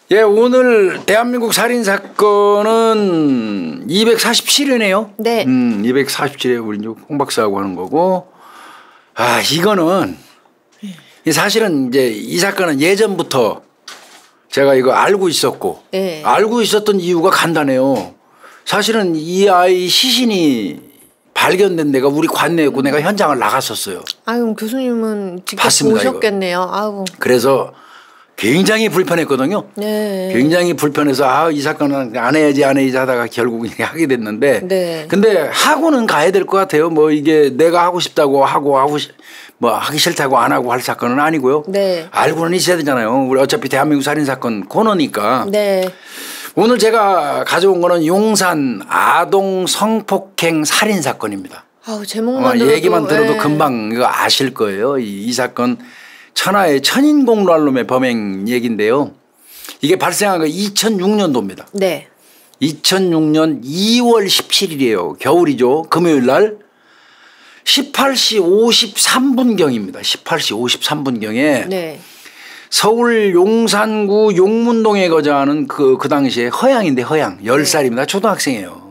예, 오늘 대한민국 살인 사건은 247회네요. 네. 247회 우리 이제 홍 박사하고 하는 거고. 아, 이거는 사실은 이제 이 사건은 예전부터 제가 이거 알고 있었고, 네. 알고 있었던 이유가 간단해요. 사실은 이 아이 시신이 발견된 데가 우리 관내였고 내가 현장을 나갔었어요. 아유, 교수님은 직접 봤습니다, 보셨겠네요. 아우. 그래서 굉장히 불편했거든요. 네. 굉장히 불편해서 이 사건은 안 해야지 하다가 결국 하게 됐는데. 네. 근데 하고는 가야 될 것 같아요. 뭐 이게 내가 하고 싶다고 뭐 하기 싫다고 안 하고 할 사건은 아니고요. 네. 알고는 있어야 되잖아요. 우리 어차피 대한민국 살인 사건 코너니까. 네. 오늘 제가 가져온 거는 용산 아동 성폭행 살인 사건입니다. 아우, 제목만 들어도 얘기만 들어도 금방 이거 아실 거예요. 이 사건 천하의 천인공로알놈의 범행 얘기인데요. 이게 발생한 거 2006년도입니다. 네. 2006년 2월 17일이에요. 겨울이죠. 금요일 날 18시 53분경입니다. 18시 53분경에 네. 서울 용산구 용문동에 거주하는 그 당시에 허양인데 허양 10살입니다. 초등학생이에요.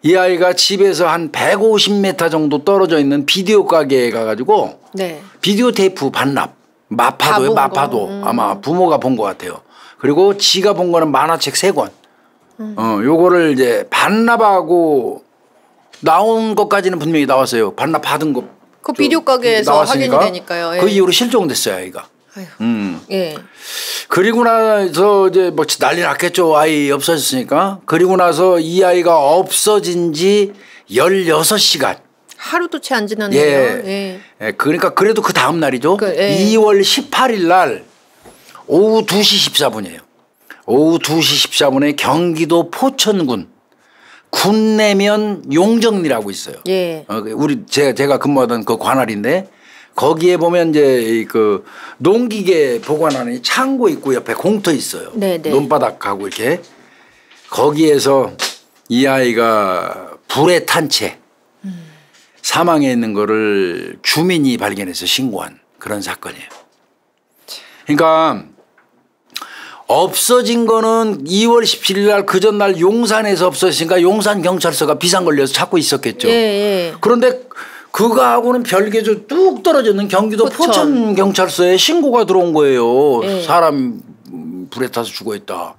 이 아이가 집에서 한 150m 정도 떨어져 있는 비디오 가게에 가가지고 네. 비디오 테이프 반납 마파도요. 마파도 아마 부모가 본 것 같아요. 그리고 지가 본 거는 만화책 3권. 요거를 이제 반납하고 나온 것까지는 분명히 나왔어요. 반납 받은 거. 그 비디오 가게에서 확인이 되니까요. 예. 그 이후로 실종됐어요, 아이가. 아유. 예. 그리고 나서 이제 뭐 난리 났겠죠. 아이 없어졌으니까. 그리고 나서 이 아이가 없어진 지 16시간. 하루도 채 안 지났네요. 예. 예. 그러니까 그래도 그 다음 날이죠. 2월 18일 날 오후 2시 14분이에요. 오후 2시 14분에 경기도 포천군 군내면 용정리라고 있어요. 예. 제가 근무하던 그 관할인데 거기에 보면 이제 그 농기계 보관하는 창고 있고 옆에 공터 있어요. 네네. 논바닥하고 이렇게 거기에서 이 아이가 불에 탄 채 사망해 있는 거를 주민이 발견해서 신고한 그런 사건이에요. 그러니까 없어진 거는 2월 17일 날 그 전날 용산에서 없어졌으니까 용산 경찰서가 비상 걸려서 찾고 있었겠죠. 예, 예. 그런데 그거하고는 별개로 뚝 떨어져 있는 경기도 포천 경찰서에 신고가 들어온 거예요. 예. 사람 불에 타서 죽어 있다.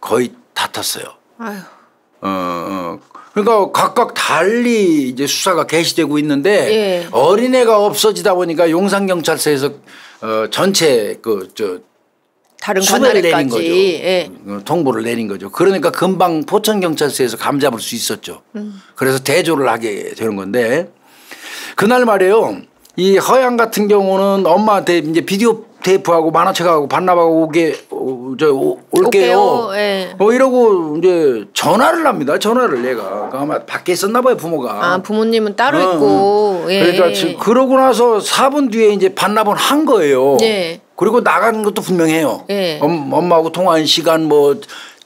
거의 다 탔어요. 아유. 그러니까 각각 달리 이제 수사가 개시되고 있는데 예. 어린애가 없어지다 보니까 용산 경찰서에서 전체 다른 수배를 내린 거죠. 예. 통보를 내린 거죠. 그러니까 금방 포천경찰서에서 감잡을 수 있었죠. 그래서 대조를 하게 되는 건데 그날 말이에요. 이 허양 같은 경우는 엄마한테 이제 비디오 테이프하고 만화책하고 반납하고 올게요. 예. 이러고 이제 전화를 합니다. 전화를 얘가 아마 밖에 있었나 봐요 부모가. 부모님은 따로 있고. 예. 그러니까 그러고 나서 4분 뒤에 이제 반납은 한 거예요. 예. 그리고 나가는 것도 분명해요. 예. 엄마하고 통화한 시간 뭐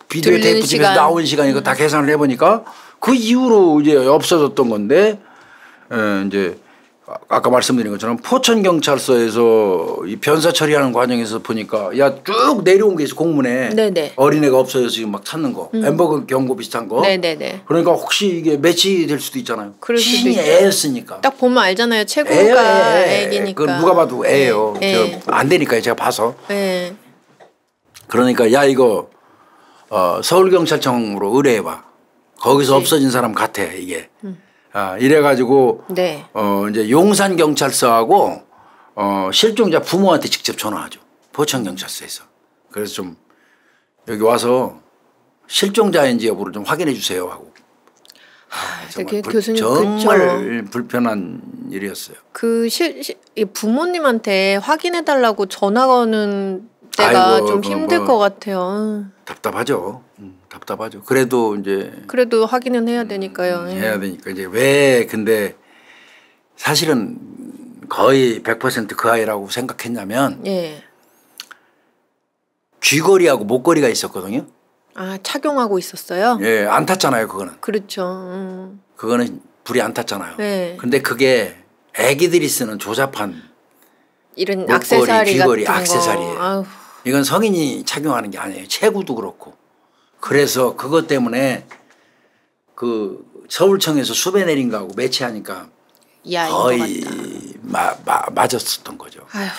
비디오 테이프 집에서 나온 시간 이거 다 계산을 해보니까 그 이후로 이제 없어졌던 건데 이제 아까 말씀드린 것처럼 포천 경찰서에서 이 변사 처리하는 과정에서 보니까 쭉 내려온 게 있어 공문에. 네네. 어린애가 없어져서 지금 막 찾는 거 엠버거 경고 비슷한 거. 네네네. 그러니까 혹시 이게 매치될 수도 있잖아요. 시신이 있죠. 애였으니까. 딱 보면 알잖아요. 체구가 애기니까. 그 누가 봐도 애예요. 예. 안 되니까요. 제가 봐서. 예. 그러니까 이거 서울경찰청으로 의뢰해봐. 거기서 없어진 사람 같아 이게. 이래가지고 네. 이제 용산경찰서하고 실종자 부모한테 직접 전화하죠. 포천경찰서에서. 그래서 좀 여기 와서 실종자인지 여부를 좀 확인해 주세요 하고. 정말, 교수님 정말 불편한 일이었어요. 부모님한테 확인해 달라고 전화 거는 때가 좀 힘들 것 같아요. 답답하죠. 답답하죠. 그래도 확인은 해야 되니까요. 해야 되니까 이제 왜 근데 사실은 거의 100% 그 아이라고 생각했냐면 예. 쥐거리하고 목걸이가 있었거든요. 착용하고 있었어요? 예, 안 탔잖아요, 그거는. 그렇죠. 그거는 불이 안 탔잖아요. 네. 근데 그게 애기들이 쓰는 조잡한 이런 목걸이, 액세서리 귀걸이, 같은 액세서리예요. 거. 이건 성인이 착용하는 게 아니에요. 체구도 그렇고. 그래서 그것 때문에 그 서울청에서 수배 내린 거하고 매치하니까 거의 맞았었던 거죠. 아휴.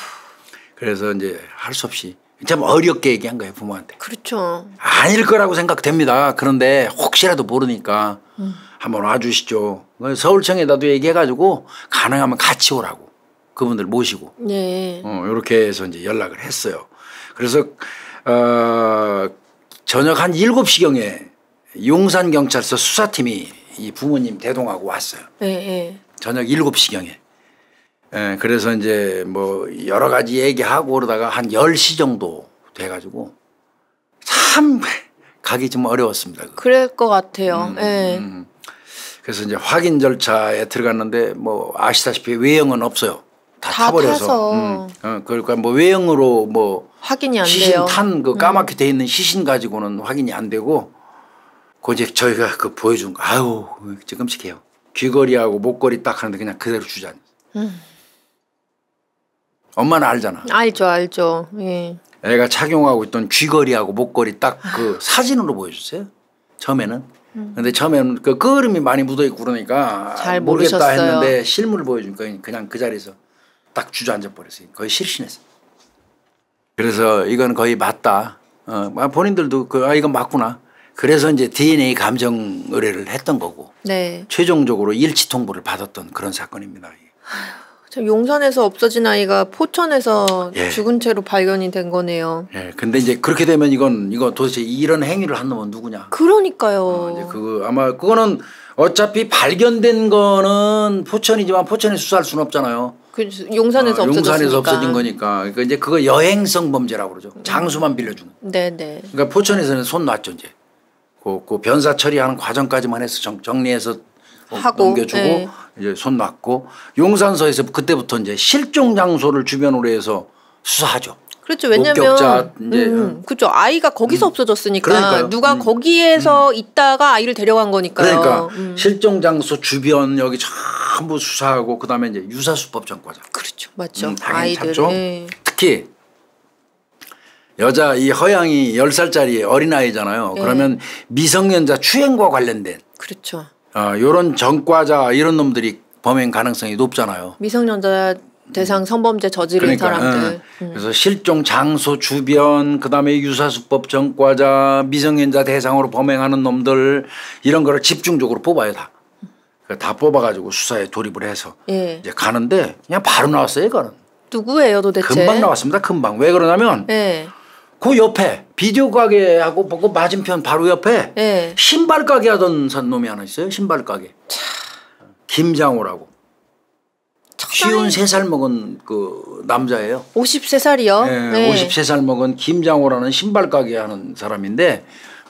그래서 이제 할 수 없이 참 어렵게 얘기한 거예요, 부모한테. 그렇죠. 아닐 거라고 생각됩니다. 그런데 혹시라도 모르니까 한번 와주시죠. 서울청에다도 얘기해가지고 가능하면 같이 오라고 그분들 모시고. 네. 이렇게 해서 이제 연락을 했어요. 그래서 저녁 한 7시경에 용산경찰서 수사팀이 이 부모님 대동하고 왔어요. 네. 저녁 7시경에. 그래서 이제 뭐 여러 가지 얘기하고 그러다가 한 10시 정도 돼가지고 참 가기 좀 어려웠습니다. 그럴 것 같아요. 그래서 이제 확인 절차에 들어갔는데 뭐 아시다시피 외형은 없어요. 다 타버려서. 그러니까 뭐 외형으로 뭐 확인이 안 시신 돼요. 탄 그 까맣게 돼 있는 시신 가지고는 확인이 안 되고 그 이제 저희가 그 보여준 거 아유 끔찍해요. 귀걸이하고 목걸이 딱 하는데 그냥 그대로 주자. 엄마는 알잖아. 알죠. 예. 애가 착용하고 있던 귀걸이하고 목걸이 딱 그 사진으로 보여줬어요. 처음에는. 근데 처음에는 그 그림이 많이 묻어있고 그러니까 잘 모르겠다 모르셨어요. 했는데 실물을 보여주니까 그냥 그 자리에서 딱 주저앉아 버렸어요. 거의 실신했어요. 그래서 이건 거의 맞다. 본인들도 이건 맞구나. 그래서 이제 DNA 감정 의뢰를 했던 거고. 네. 최종적으로 일치 통보를 받았던 그런 사건입니다. 참 용산에서 없어진 아이가 포천에서 예. 죽은 채로 발견이 된 거네요. 예. 근데 이제 그렇게 되면 이거 도대체 이런 행위를 한 놈은 누구냐. 그러니까요. 이제 그거 아마 그거는 어차피 발견된 거는 포천이지만 포천에 수사할 수는 없잖아요. 용산에서 없어졌으니까. 용산에서 없어진 거니까. 그러니까 이제 그거 여행성 범죄라고 그러죠. 장소만 빌려주는. 네네. 그러니까 포천에서는 손 놨죠 이제. 그 변사 처리하는 과정까지만 해서 정리해서 하고 넘겨주고 네. 이제 손 놨고 용산서에서 그때부터 이제 실종 장소를 주변으로 해서 수사하죠. 그렇죠. 왜냐면 목격자 이제 그렇죠. 아이가 거기서 없어졌으니까 그러니까요. 누가 거기에서 있다가 아이를 데려간 거니까요. 그러니까 실종 장소 주변 여기 전부 수사하고 그다음에 이제 유사수법 전과자. 그렇죠. 맞죠. 당연히 아이들. 찾죠. 특히 여자 이 허양이 10살짜리 어린아이잖아요. 네. 그러면 미성년자 추행과 관련된 그렇죠. 이런 전과자 이런 놈들이 범행 가능성이 높잖아요. 미성년자 대상 성범죄 저지른 사람들. 그래서 실종 장소 주변 그다음에 유사수법 전과자 미성년자 대상으로 범행하는 놈들 이런 거를 집중적으로 뽑아요 다. 다 뽑아가지고 수사에 돌입을 해서 예. 이제 가는데 그냥 바로 나왔어요 이거는. 누구예요 도대체? 금방 나왔습니다. 금방. 왜 그러냐면 예. 그 옆에 비디오 가게하고 그 맞은편 바로 옆에 예. 신발 가게 하던 놈이 하나 있어요. 신발 가게. 김장호라고. 53살 먹은 그 남자예요. 53살이요? 네, 네. 53살 먹은 김장호라는 신발 가게 하는 사람인데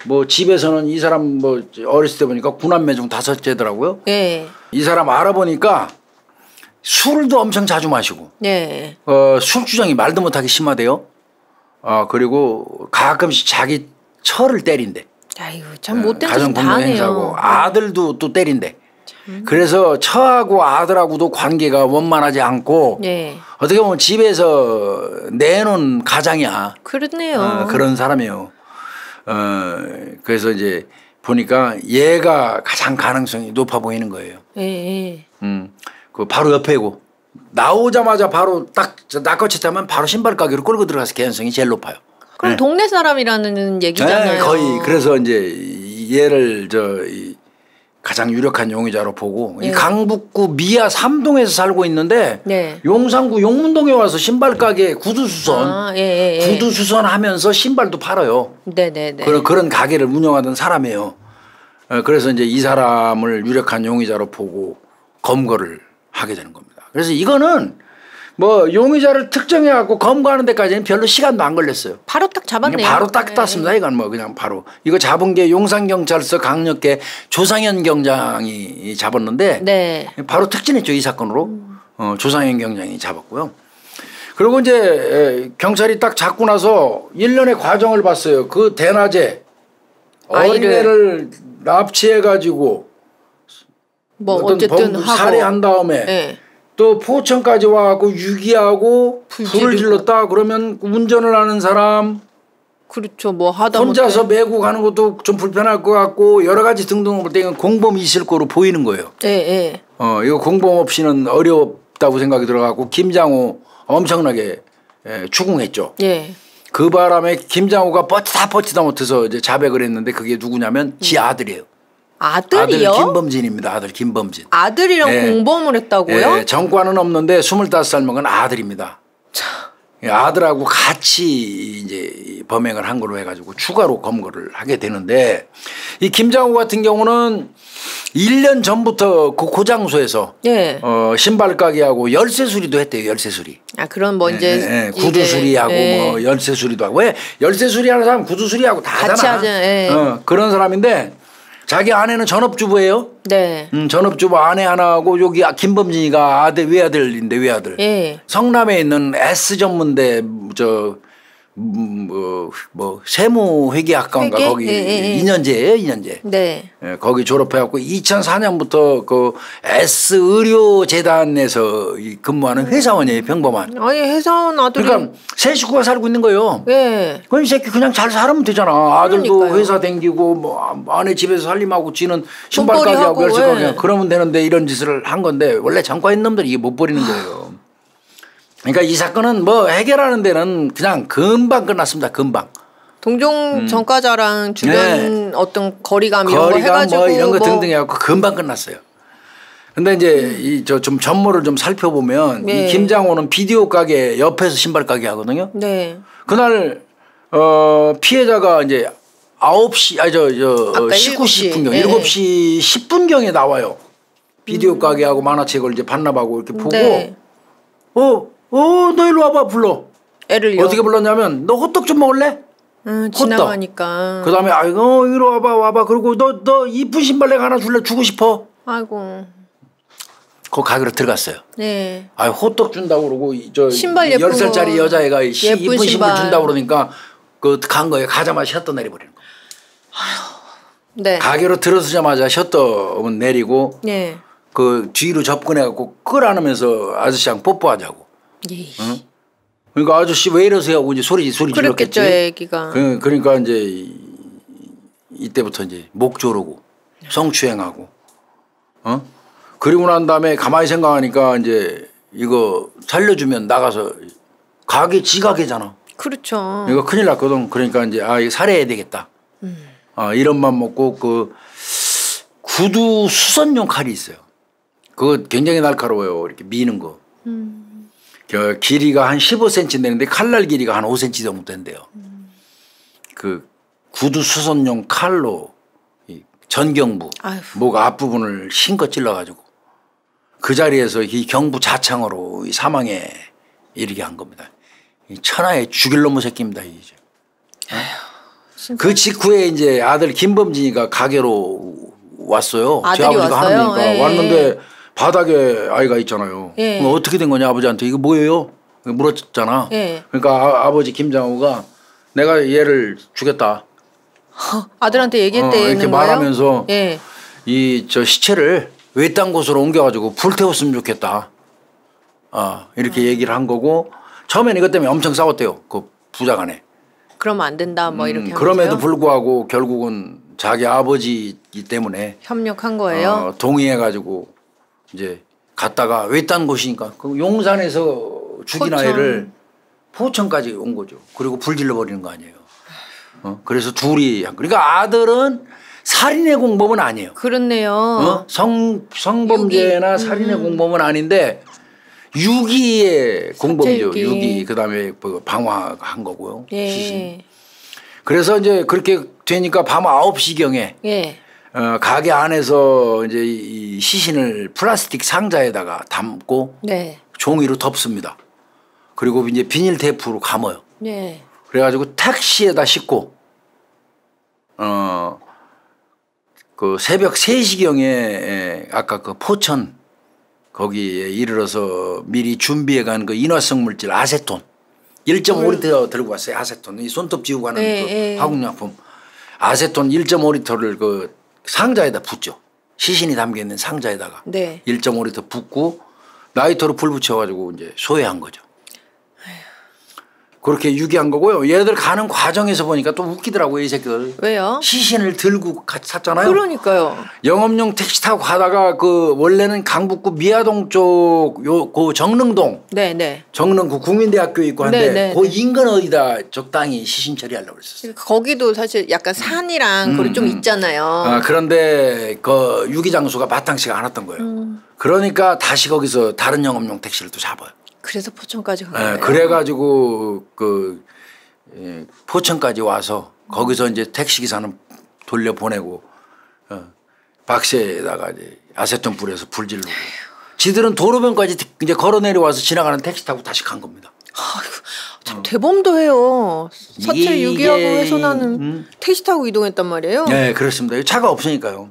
뭐 집에서는 이 사람 뭐 어렸을 때 보니까 구남매 중 5째더라고요. 네. 이 사람 알아보니까 술도 엄청 자주 마시고 네. 술 주정이 말도 못하게 심하대요. 그리고 가끔씩 자기 처를 때린대. 아이고 참 못된 짓 가정 다 폭력 행사하고 하네요. 아들도 또 때린대. 그래서 처하고 아들하고도 관계가 원만하지 않고 네. 어떻게 보면 집에서 내놓은 가장이야. 그렇네요. 그런 사람이에요. 그래서 이제 보니까 얘가 가장 가능성이 높아 보이는 거예요. 예. 그 바로 옆에고 나오자마자 바로 딱 낚아챘다면 바로 신발 가게로 끌고 들어가서 개연성이 제일 높아요. 그럼 네. 동네 사람이라는 얘기잖아요. 네, 거의 그래서 이제 얘를 가장 유력한 용의자로 보고 네. 이 강북구 미아 3동에서 살고 있는데 네. 용산구 용문동에 와서 신발 가게 구두수선 구두수선 하면서 신발도 팔아요. 네네네. 그런 가게를 운영하던 사람이에요. 그래서 이제 이 사람을 유력한 용의자로 보고 검거를 하게 되는 겁니다. 그래서 이거는 뭐 용의자를 특정해 갖고 검거하는 데까지는 별로 시간도 안 걸렸어요. 바로 딱 잡았네요. 바로 딱 땄습니다. 이건 뭐 그냥 바로 이거 잡은 게 용산경찰서 강력계 조상현 경장이 잡았는데 네. 바로 특진했죠 이 사건으로. 조상현 경장이 잡았고요. 그리고 이제 경찰이 딱 잡고 나서 1년의 과정을 봤어요. 그 대낮에 어린애를 납치해 가지고 뭐 어쨌든 하고 살해한 다음에 네. 또 포천까지 와갖고 유기하고 불을 질렀다 그러면 운전을 하는 사람 그렇죠. 뭐 하다 혼자서 메고 가는 것도 좀 불편할 것 같고 여러 가지 등등 볼 때 이건 공범이 있을 거로 보이는 거예요. 네. 이거 공범 없이는 어렵다고 생각이 들어가고 김장호 엄청나게 추궁했죠. 예. 그 바람에 김장호가 뻗치다 못해서 이제 자백을 했는데 그게 누구냐면 지 아들이에요. 아들이요? 아들 김범진입니다. 아들 김범진. 아들이랑 공범을 했다고요? 정과는 없는데 25살 먹은 아들입니다. 아들하고 같이 이제 범행을 한 걸로 해가지고 추가로 검거를 하게 되는데 이 김장호 같은 경우는 1년 전부터 그 고장소에서 신발 가게하고 열쇠 수리도 했대요. 열쇠 수리. 아 그런 뭐 이제 구두 수리하고 뭐 열쇠 수리도 하고 왜 열쇠 수리하는 사람 구두 수리하고 다 같이 하잖아. 그런 사람인데 자기 아내는 전업주부예요. 네. 전업주부 아내 하나하고 여기 김범진이가 외아들인데 외아들. 성남에 있는 S 전문대 세무회계학과인가 거기 2년제예요. 2년제. 네. 거기 졸업해갖고 2004년부터 그 S의료재단에서 근무하는 회사원이에요. 평범한. 아니 회사원 아들이. 그러니까 세 식구가 살고 있는 거예요. 그럼 이 새끼 그냥 잘 살면 되잖아. 아들도 그러니까요. 회사 댕기고 뭐 아내 집에서 살림하고 지는 신발 가게하고 열쇠 가게 그러면 되는데 이런 짓을 한 건데 원래 전과 있는 놈들이 이게 못 버리는 거예요. 그러니까 이 사건은 뭐 해결하는 데는 그냥 금방 끝났습니다. 금방. 동종 전과자랑 주변 어떤 거리감 이런 거 해가지고 뭐 이런 거 등등 해갖고 금방 끝났어요. 근데 이제 이 좀 전모를 좀 살펴보면 이 김장호는 비디오 가게 옆에서 신발 가게 하거든요. 그날 피해자가 이제 9시 19시 10분경 7시 10분경에 나와요. 비디오 가게하고 만화책을 이제 반납하고 이렇게 보고 너 일로 와봐 불러. 애를요. 어떻게 불렀냐면 너 호떡 좀 먹을래? 지나가니까. 그 다음에 아이고 이리 와봐. 그리고 너 이쁜 신발 내가 하나 줄래? 주고 싶어. 아이고. 그 가게로 들어갔어요. 네. 호떡 준다고 그러고 신발 예쁜 10살짜리 여자애가 예쁜 이쁜 신발 준다고 그러니까 간 거예요. 가자마자 셔터 내려버리는 거. 네. 가게로 들어서자마자 셔터 내리고 그 뒤로 접근해갖고 끌어안으면서 아저씨랑 뽀뽀하자고. 응? 그러니까 아저씨 왜 이러세요 하고 이제 소리 질렀겠지. 애기가. 그러니까 이제 이때부터 이제 목 조르고 성추행하고 그리고 난 다음에 가만히 생각하니까 이제 이거 살려주면 나가서 지가게잖아. 그렇죠. 이거 큰일 났거든. 그러니까 이제 이거 살해해야 되겠다. 이런 맘 먹고 그 구두 수선용 칼이 있어요. 그거 굉장히 날카로워요. 이렇게 미는 거. 길이가 한 15cm 되는데 칼날 길이가 한 5cm 정도 된대요. 그 구두 수선용 칼로 이 전경부 목 앞부분을 신껏 찔러가지고 그 자리에서 이 경부 자창으로 이 사망에 이르게 한 겁니다. 이 천하의 죽일 놈의 새끼입니다. 이제. 그 직후에 이제 아들 김범진이가 가게로 왔어요. 제 아버지가 하는 거니까 왔는데 바닥에 아이가 있잖아요. 그럼 어떻게 된 거냐 아버지한테 이거 뭐예요? 물었잖아. 그러니까 아버지 김장호가 내가 얘를 죽였다. 아들한테 얘기했대는 이렇게 말하면서 저 시체를 외딴 곳으로 옮겨가지고 불태웠으면 좋겠다. 이렇게 얘기를 한 거고 처음에는 이것 때문에 엄청 싸웠대요. 그 부자간에. 그러면 안 된다 뭐 이렇게 그럼에도 불구하고 결국은 자기 아버지이기 때문에 협력한 거예요. 동의해가지고 이제 갔다가 외딴 곳이니까 그 용산에서 죽인 아이를 포천까지 온 거죠. 그리고 불질러 버리는 거 아니에요. 그래서 둘이 그러니까 아들은 살인의 공범은 아니에요. 그렇네요. 성범죄나 살인의 공범은 아닌데 유기의 공범이죠. 유기 그다음에 방화한 거고요. 그래서 이제 그렇게 되니까 밤 9시경에 가게 안에서 이제 이 시신을 플라스틱 상자에다가 담고 종이로 덮습니다. 그리고 이제 비닐 테이프로 감아요. 그래가지고 택시에다 싣고 그 새벽 3시경에 아까 그 포천 거기에 이르러서 미리 준비해 간 그 인화성 물질 아세톤 1.5리터 들고 왔어요. 아세톤 이 손톱 지우고 가는 그 화학약품 아세톤 1.5리터를 그 상자에다 붓죠. 시신이 담겨 있는 상자에다가 1.5리터 붓고 라이터로 불 붙여가지고 이제 소외한 거죠. 그렇게 유기한 거고요. 얘들 가는 과정에서 보니까 또 웃기더라고요, 이 새끼들. 왜요? 시신을 들고 같이 탔잖아요. 그러니까요. 영업용 택시 타고 가다가 그 원래는 강북구 미아동 쪽 그 정릉동. 네네. 정릉구 국민대학교 있고 한데 네네. 그 인근 어디다 적당히 시신 처리하려고 그랬었어요. 거기도 사실 약간 산이랑 거리 좀 있잖아요. 아, 그런데 그 유기 장소가 마땅치가 않았던 거예요. 그러니까 다시 거기서 다른 영업용 택시를 또 잡아요. 그래서 포천까지 간 거예요. 그래가지고 그 포천까지 와서 거기서 이제 택시 기사는 돌려 보내고 박스에다가 이제 아세톤 뿌려서 불 지르고 지들은 도로변까지 이제 걸어 내려와서 지나가는 택시 타고 다시 간 겁니다. 아이고, 참 대범도 해요. 사체 유기하고 훼손하는 택시 타고 이동했단 말이에요. 네, 그렇습니다. 차가 없으니까요.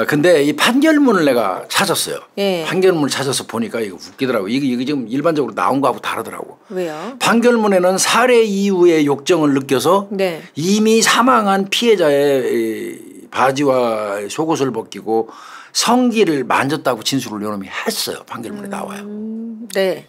근데 이 판결문을 내가 찾았어요. 예. 판결문을 찾아서 보니까 이거 웃기더라고. 이게 지금 일반적으로 나온 거하고 다르더라고. 왜요? 판결문에는 살해 이후의 욕정을 느껴서 네. 이미 사망한 피해자의 바지와 속옷을 벗기고 성기를 만졌다고 진술을 요놈이 했어요. 판결문에 나와요. 네.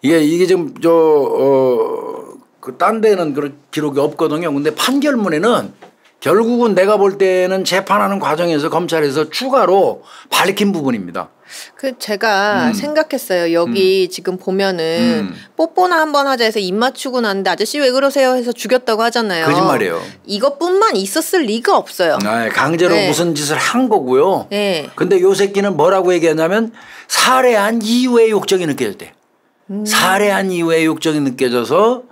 이게 지금 그 딴 데는 그런 기록이 없거든요. 근데 판결문에는 결국은 내가 볼 때는 재판하는 과정에서 검찰에서 추가로 밝힌 부분입니다. 그 제가 생각했어요. 여기 지금 보면은 뽀뽀나 한번 하자 해서 입 맞추고 났는데 아저씨 왜 그러세요 해서 죽였다고 하잖아요. 거짓말이에요. 이것뿐만 있었을 리가 없어요. 강제로 네. 무슨 짓을 한 거고요. 네. 근데 요 새끼는 뭐라고 얘기하냐면 살해한 이후에 욕정이 느껴졌대. 살해한 이후에 욕정이 느껴져서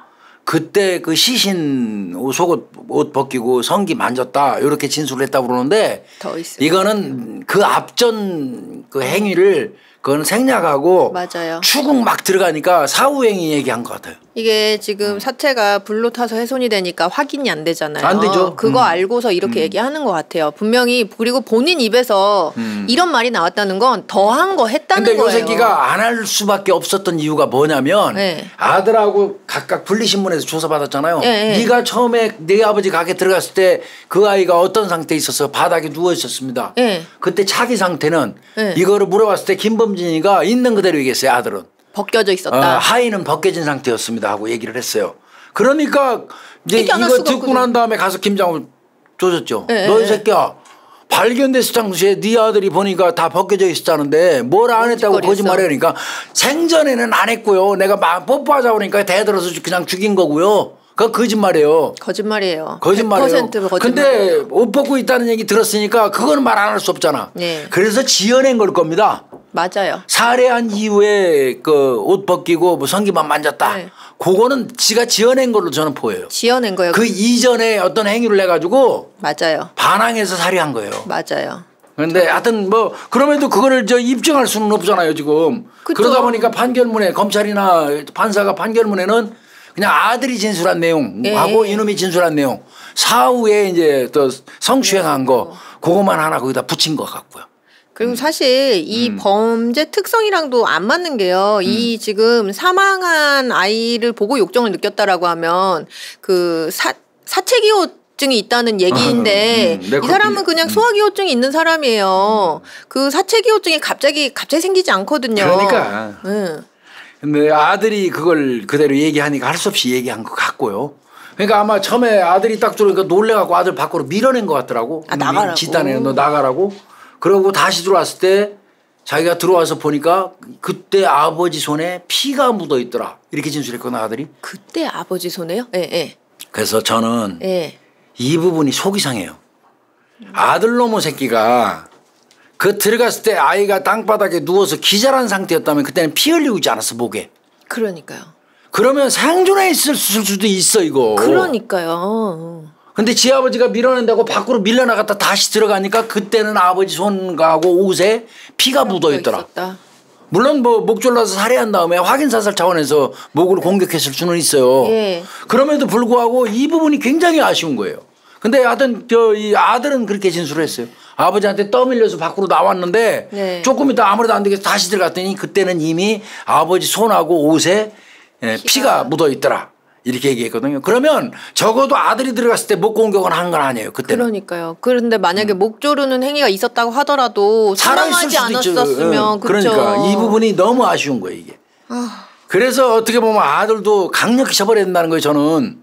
그때 그 시신 속옷 옷 벗기고 성기 만졌다 이렇게 진술을 했다고 그러는데 더 있어요. 이거는 그 앞전 그 행위를 그건 생략하고 맞아요. 추궁 막 들어가니까 사후행위 얘기한 것 같아요. 이게 지금 사체가 불로 타서 훼손이 되니까 확인이 안 되잖아요. 안 되죠. 그거 알고서 이렇게 얘기하는 것 같아요. 분명히 그리고 본인 입에서 이런 말이 나왔다는 건 더한 거 했다는 근데 거예요. 요 새끼가 안 할 수밖에 없었던 이유가 뭐냐면 네. 아들하고 각각 분리신문에서 조사받았잖아요. 네. 네가 처음에 네 아버지 가게 들어갔을 때 그 아이가 어떤 상태에 있어서 바닥에 누워 있었습니다. 네. 그때 차기 상태는 네. 이거를 물어봤을 때 김범진이가 있는 그대로 얘기했어요. 아들은. 벗겨져 있었다. 하의는 벗겨진 상태였습니다 하고 얘기를 했어요. 그러니까 이제 얘기 안 할 이거 수가 듣고 없거든. 난 다음에 가서 김장훈 조졌죠. 네, 너 이 네. 새끼야 발견됐을 당시에 네 아들이 보니까 다 벗겨져 있었다는데 뭘 안 했다고 거짓말해. 그러니까 생전에는 안 했고요. 내가 막 뽀뽀하자 그러니까 대들어서 그냥 죽인 거고요. 그건 거짓말이에요. 거짓말이에요. 거짓말이에요. 100% 거짓말. 근데 옷 벗고 있다는 얘기 들었으니까 그거는 말 안 할 수 없잖아. 네. 그래서 지어낸 걸 겁니다. 맞아요. 살해한 이후에 그 옷 벗기고 뭐 성기만 만졌다. 네. 그거는 지가 지어낸 걸로 저는 보여요. 지어낸 거예요. 그 이전에 어떤 행위를 해가지고 맞아요. 반항해서 살해한 거예요. 맞아요. 그런데 하여튼 뭐 그럼에도 그거를 입증할 수는 없잖아요 지금. 그쵸. 그러다 보니까 판결문에 검찰이나 판사가 판결문에는 그냥 아들이 진술한 내용하고 예. 이놈이 진술한 내용 사후에 이제 또 성추행한 거 그것만 하나 거기다 붙인 것 같고요. 그리고 사실 이 범죄 특성이랑도 안 맞는 게요. 이 지금 사망한 아이를 보고 욕정을 느꼈다라고 하면 그 사체기호증이 있다는 얘기인데 이 사람은 그냥 소화기호증이 있는 사람이에요. 그 사체기호증이 갑자기 생기지 않거든요. 그러니까. 응. 근데 아들이 그걸 그대로 얘기하니까 할 수 없이 얘기한 것 같고요. 그러니까 아마 처음에 아들이 딱 들어오니까 놀래갖고 아들 밖으로 밀어낸 것 같더라고. 나가라고. 집단에 너 나가라고. 그러고 다시 들어왔을 때 자기가 들어와서 보니까 그때 아버지 손에 피가 묻어 있더라. 이렇게 진술했거든 아들이. 그때 아버지 손에요? 예, 예. 그래서 저는 예. 이 부분이 속이 상해요. 아들놈의 새끼가 그 들어갔을 때 아이가 땅바닥에 누워서 기절한 상태였다면 그때는 피 흘리고 있지 않았어 목에. 그러니까요. 그러면 생존해 있을 수도 있어 이거. 그러니까요. 근데 지 아버지가 밀어낸다고 밖으로 밀려나갔다 다시 들어가니까 그때는 아버지 손하고 옷에 피가 묻어 있더라. 있었다. 물론 뭐 목 졸라서 살해한 다음에 확인 사살 차원에서 목을 공격했을 수는 있어요. 예. 그럼에도 불구하고 이 부분이 굉장히 아쉬운 거예요. 근데 하여튼 이 아들은 그렇게 진술을 했어요. 아버지한테 떠밀려서 밖으로 나왔는데 네. 조금 있다 아무래도 안 되겠어 다시 들어갔더니 그때는 이미 아버지 손하고 옷에 피가 묻어 있더라. 이렇게 얘기했거든요. 그러면 적어도 아들이 들어갔을 때 목 공격은 한 건 아니에요. 그때는. 그러니까요. 그런데 만약에 목 조르는 행위가 있었다고 하더라도 살아있을 사망하지 수도 않았었으면 있죠. 그러니까 이 부분이 너무 아쉬운 거예요 이게. 그래서 어떻게 보면 아들도 강력히 처벌해야 된다는 거예요 저는.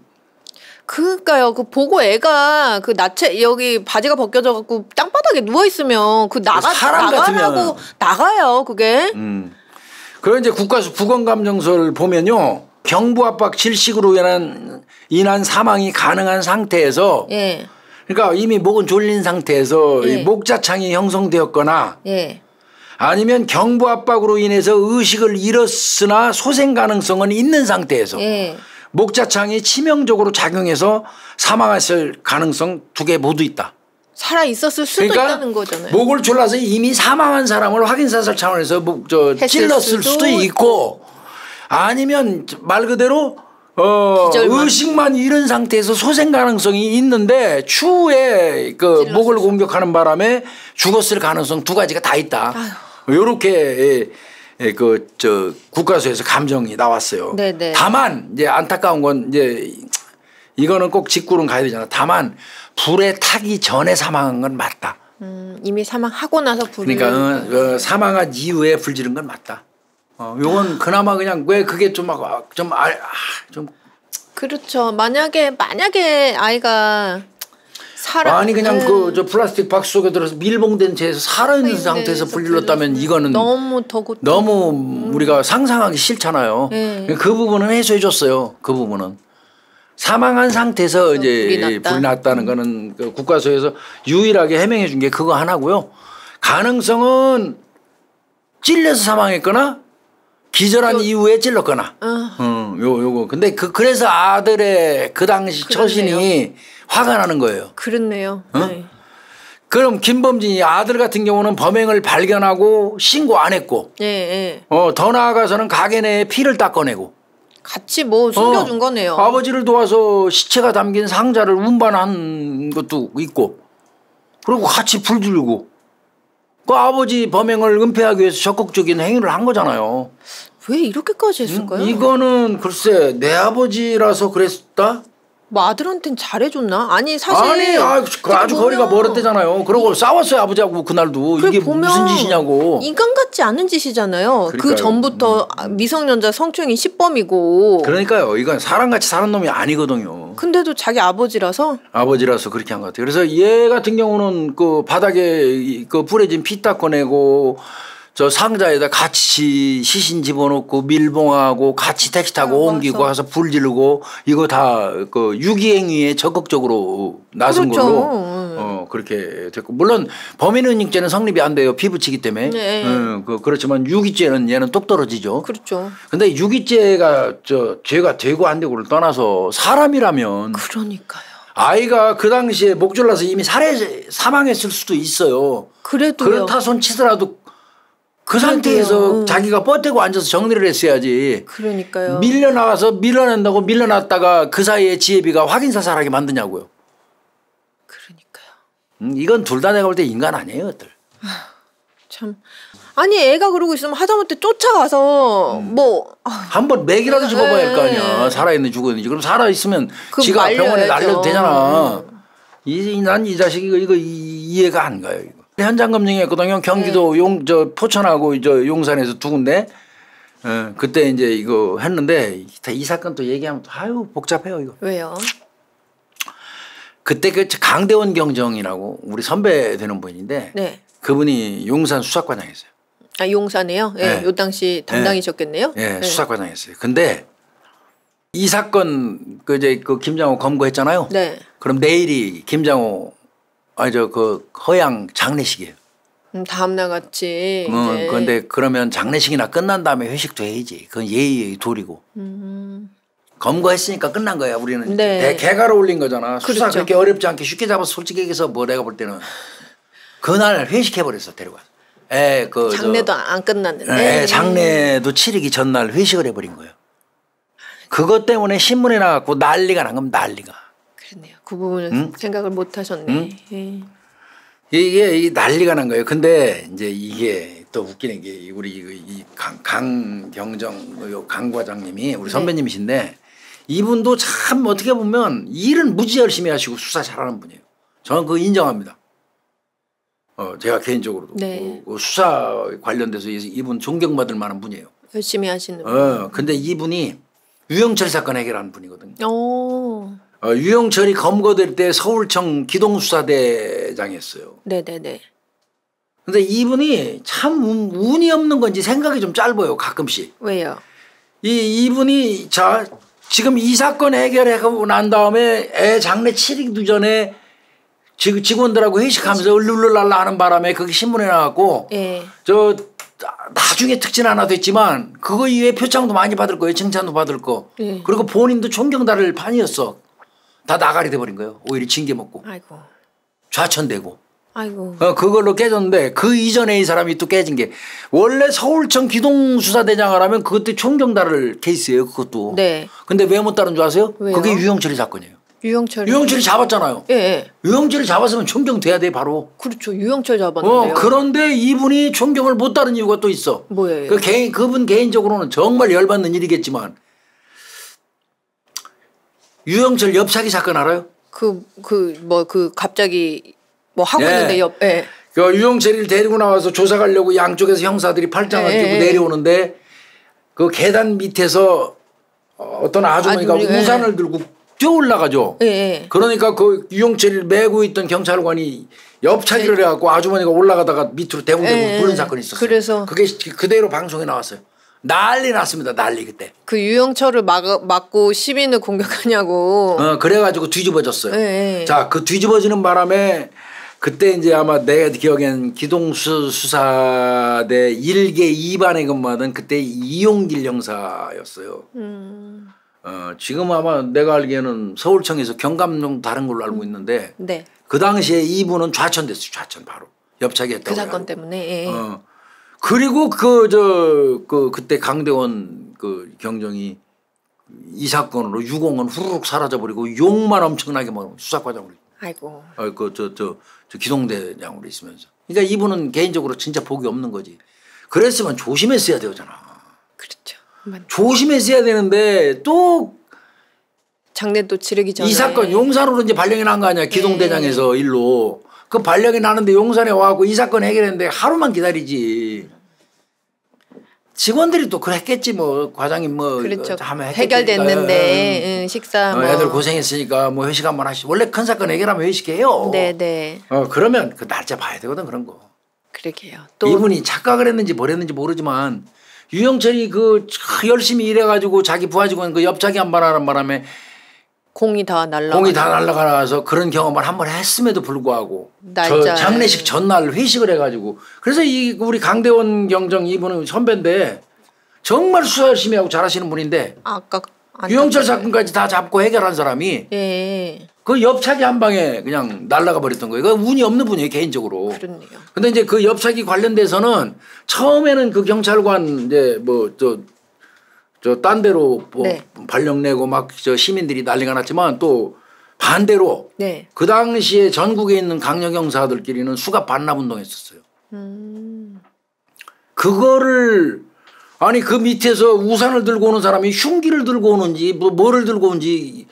그러니까요. 그 보고 애가 그 나체 여기 바지가 벗겨져 갖고 땅바닥에 누워 있으면 그 사람 나가라고 나가요 그게. 그리고 이제 국가수 부검감정서를 보면요. 경부 압박 질식으로 인한 사망이 가능한 상태에서 예. 그러니까 이미 목은 졸린 상태에서 예. 이 목자창이 형성되었거나 예. 아니면 경부 압박으로 인해서 의식을 잃었으나 소생 가능성은 있는 상태에서 예. 목자창이 치명적으로 작용해서 사망했을 가능성 두 개 모두 있다. 살아 있었을 수도 그러니까 있다는 거잖아요. 목을 졸라서 이미 사망한 사람을 확인사살 차원에서 찔렀을 수도 있고 아니면 말 그대로 의식만 잃은 상태에서 소생 가능성이 있는데 추후에 그 목을 공격하는 바람에 죽었을 가능성 두 가지가 다 있다. 요렇게 국가수에서 감정이 나왔어요. 네네. 다만 이제 안타까운 건 이제 이거는 꼭 직구는 가야 되잖아. 다만 불에 타기 전에 사망한 건 맞다. 이미 사망하고 나서 불을. 그러니까 사망한 이후에 불 지른 건 맞다. 요건 그나마 그냥 왜 그게 좀 그렇죠. 만약에 아이가 아니 그냥 저 플라스틱 박스 속에 들어서 밀봉된 채에서 살아있는 상태에서 불질렀다면 이거는 너무 우리가 상상하기 싫잖아요. 그 부분은 해소해 줬어요. 그 부분은 사망한 상태에서 이제 불이 났다는 거는 그 국과수에서 유일하게 해명해 준 게 그거 하나고요. 가능성은 찔려서 사망했거나 기절한 이후에 찔렀거나. 요거. 근데 그래서 아들의 그 당시 처신이 화가 나는 거예요. 그렇네요. 네. 그럼 김범진이 아들 같은 경우는 범행을 발견하고 신고 안 했고. 예. 더 나아가서는 가게 내에 피를 닦아내고. 같이 뭐 숨겨준 거네요. 아버지를 도와서 시체가 담긴 상자를 운반한 것도 있고. 그리고 같이 불 들고. 그 아버지 범행을 은폐하기 위해서 적극적인 행위를 한 거잖아요. 왜 이렇게까지 했을까요? 이거는 글쎄 내 아버지라서 그랬다? 뭐 아들한테는 잘해줬나? 아니 사실 아주 거리가 멀었대잖아요. 그러고 싸웠어요 아버지하고 그날도. 이게 무슨 짓이냐고. 인간 같지 않은 짓이잖아요. 그러니까요. 그 전부터 미성년자 성추행이 시범이고. 그러니까요. 이건 사람같이 사는 놈이 아니거든요. 근데도 자기 아버지라서 그렇게 한 것 같아요. 그래서 얘 같은 경우는 그 바닥에 그 뿌려진 피 닦아내고 저 상자에다 같이 시신 집어넣고 밀봉하고 같이 택시 타고 옮기고 가서 불 지르고 이거 다 그 유기행위에 적극적으로 나선 그렇죠. 걸로 그렇게 됐고 물론 범인은닉죄는 성립이 안 돼요. 피부치기 때문에. 네. 그렇지만 유기죄는 얘는 똑 떨어지죠. 그렇죠. 근데 유기죄가 죄가 되고 안 되고를 떠나서 사람이라면 그러니까요. 아이가 그 당시에 목 졸라서 이미 사망했을 수도 있어요. 그래도요. 그렇다 손 치더라도 그 상태에서 자기가 뻗대고 앉아서 정리를 했어야지. 그러니까요. 밀려나가서 밀려낸다고 밀려났다가 그 사이에 지혜비가 확인사살하게 만드냐고요. 그러니까요. 이건 둘 다 내가 볼 때 인간 아니에요. 참. 아니 애가 그러고 있으면 하다못해 쫓아가서 한번 맥이라도 집어봐야 할 거 아니야. 살아있는지 죽었는지. 그럼 살아있으면 지가 병원에 날려도 되잖아. 난 이 자식이 이거 이해가 안 가요. 이거. 현장 검증했거든요. 경기도 포천하고 용산에서 두 군데. 그때 이제 이거 했는데 이 사건 또 얘기하면 또 아유 복잡해요 이거. 왜요? 그때 그 강대원 경정이라고 우리 선배 되는 분인데 네. 그분이 용산 수사과장이었어요. 아 용산에요? 네. 요 당시 담당이셨겠네요. 네. 수사과장이었어요. 근데 이 사건 그 김장호 검거했잖아요. 네. 그럼 내일이 김장호 허양 장례식이에요. 다음 날 같이. 그런데 그러면 장례식이나 끝난 다음에 회식도 해야지. 그건 예의의 도리고. 검거했으니까 끝난 거야. 우리는 개가로 올린 거잖아. 수사 그렇죠. 그렇게 어렵지 않게 쉽게 잡아서 솔직히 얘기해서 내가 볼 때는 그날 회식해버렸어 데려가서. 장례도 안 끝났는데. 장례도 치르기 전날 회식을 해버린 거예요. 그것 때문에 신문에 나갔고 난리가 난 겁니다. 난리가. 그러네요. 그 부분은 생각을 못 하셨네. 이게 난리가 난 거예요. 근데 이제 이게 또 웃기는 게 우리 강 과장님이 우리 선배님이신데 이분도 참 어떻게 보면 일은 무지 열심히 하시고 수사 잘하는 분이에요. 저는 그거 인정합니다. 제가 개인적으로도 네. 그 수사 관련돼서 이분 존경받을 만한 분이에요. 열심히 하시는 분. 근데 이분이 유영철 사건 해결하는 분이거든요. 오. 유영철이 검거될 때 서울청 기동수사대장이었어요. 네네네. 근데 이분이 참 운이 없는 건지 생각이 좀 짧아요. 가끔씩. 왜요? 이분이 지금 이 사건 해결하고 난 다음에 애 장례 치르기도 전에 직원들하고 회식하면서 을룰랄라 하는 바람에 그게 신문에 나왔고 예. 나중에 특진 않아도 했지만 그거 이외에 표창도 많이 받을 거예요. 칭찬도 받을 거. 예. 그리고 본인도 존경받을 판이었어. 다 나가리 돼버린 거예요. 오히려 징계 먹고. 아이고. 좌천되고. 아이고. 그걸로 깨졌는데 그 이전에 이 사람이 또 깨진 게 원래 서울청 기동수사대장을 하면 그것도 존경달을 케이스예요. 그것도. 네. 근데 왜 못 다룬 줄 아세요? 왜요? 그게 유영철이 사건이에요. 유영철이 잡았잖아요. 예, 예. 유영철이 잡았으면 존경돼야 돼 바로. 그렇죠. 유영철 잡았는데요. 그런데 이분이 존경을 못 다룬 이유가 또 있어. 뭐예요? 그분 개인적으로는 정말 열받는 일이겠지만 유영철 엽차기 사건 알아요? 갑자기 뭐 하고 예. 있는데 옆에. 그 유영철이를 데리고 나와서 조사 가려고 양쪽에서 형사들이 팔짱을 끼고 내려오는데 그 계단 밑에서 어떤 아주머니가 우산을 들고 뛰어 올라가죠. 예. 그러니까 그 유영철이를 메고 있던 경찰관이 옆차기를 해갖고 아주머니가 올라가다가 밑으로 대웅대웅 굴른 사건이 있었어요. 그래서 그게 그대로 방송에 나왔어요. 난리 났습니다. 난리 그때. 그 유영철을 막고 시민을 공격하냐고. 그래가지고 뒤집어졌어요. 예. 자, 그 뒤집어지는 바람에 그때 이제 아마 내 기억엔 기동수사대 1개 2반에 근무하던 그때 이용길 형사였어요. 지금 아마 내가 알기에는 서울청에서 경감용 다른 걸로 알고 있는데 네. 그 당시에 이분은 좌천됐어요. 좌천 바로. 옆차기 했다고. 그 사건 때문에. 예. 그리고 그때 강대원 그 경정이 이 사건으로 유공은 후루룩 사라져버리고 욕만 엄청나게 먹은 수사과장으로. 아이고. 저 기동대장으로 있으면서. 그러니까 이분은 개인적으로 진짜 복이 없는 거지. 그랬으면 조심했어야 되잖아. 그렇죠. 조심했어야 되는데 또 장례도 치르기 전에 이 사건 용산으로 이제 발령이 난 거 아니야. 기동대장에서 일로. 그 발령이 나는데 용산에 와갖고 이 사건 해결했는데 하루만 기다리지. 직원들이 또 그랬겠지 뭐 과장님 뭐 그렇죠. 하면 해결됐는데 식사 뭐. 애들 고생했으니까 뭐 회식 한번 하시. 원래 큰 사건 해결하면 회식해요. 네네. 그러면 그 날짜 봐야 되거든 그런 거. 그러게요. 또 이분이 착각을 했는지 뭘 했는지 모르지만 유영철이 열심히 일해가지고 자기 부하직원 그 옆자기 한 번 하는 바람에 공이 다 날아가서 그런 경험을 한 번 했음에도 불구하고 저 장례식 전날 회식을 해가지고 그래서 우리 강대원 경정 이분은 선배인데 정말 수사 열심히 하고 잘하시는 분인데 유영철 사건까지 다 잡고 해결한 사람이 그 옆차기 한 방에 그냥 날아가 버렸던 거예요. 그 운이 없는 분이에요 개인적으로. 그렇네요. 근데 이제 그 옆차기 관련돼서는 처음에는 그 경찰관 이제 딴 데로 발령 내고 막 시민들이 난리가 났지만 또 반대로 그 당시에 전국에 있는 강력 형사들끼리는 수갑 반납 운동했었어요. 그거를 아니 그 밑에서 우산을 들고 오는 사람이 흉기를 들고 오는지 뭐를 들고 오는지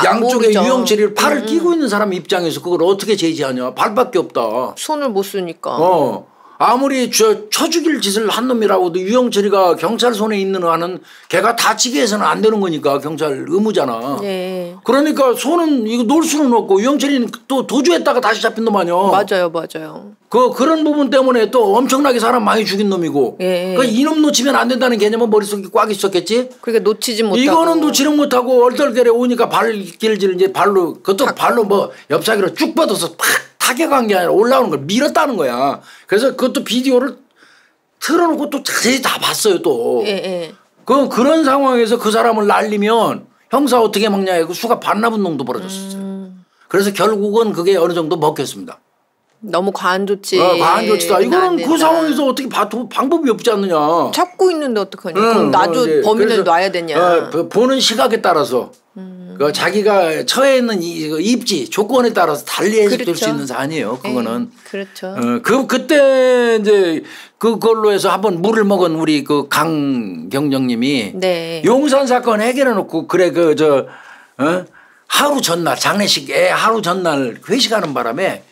양쪽에 유영철이 팔을 끼고 있는 사람 입장에서 그걸 어떻게 제지하냐. 발밖에 없다. 손을 못 쓰니까. 아무리 쳐 죽일 짓을 한 놈이라고도 유영철이가 경찰 손에 있는 한은 걔가 다치게 해서는 안 되는 거니까 경찰 의무잖아. 네. 그러니까 손은 이거 놓을 수는 없고 유영철이는 또 도주했다가 다시 잡힌 놈 아니야. 맞아요. 그런 부분 때문에 또 엄청나게 사람 많이 죽인 놈이고. 그러니까 이놈 놓치면 안 된다는 개념은 머릿속에 꽉 있었겠지. 그러니까 놓치지 못하고. 이거는 놓지는 못하고 얼떨결에 오니까 발길질 이제 그것도 발로 뭐 옆사기로 쭉 뻗어서 팍 타격한 게 아니라 올라오는 걸 밀었다는 거야. 그래서 그것도 비디오를 틀어놓고 또 자세히 다 봤어요 또. 그런 상황에서 그 사람을 날리면 형사 어떻게 먹냐 해서 수갑 반납 운동도 벌어졌었어요. 그래서 결국은 그게 어느 정도 먹혔습니다. 너무 과한 조치. 과한 조치다. 이거는 그 상황에서 어떻게 방법이 없지 않느냐. 잡고 있는데 어떡하냐. 그럼 범인을 놔야 되냐. 보는 시각에 따라서 그 자기가 처해 있는 이 입지 조건에 따라서 달리 해석될 그렇죠. 수 있는 사안이에요. 그거는. 그렇죠. 그때 이제 그걸로 해서 한번 물을 먹은 우리 그 강경정님이 네. 용산 사건 해결해 놓고 그래 하루 전날 장례식에 하루 전날 회식하는 바람에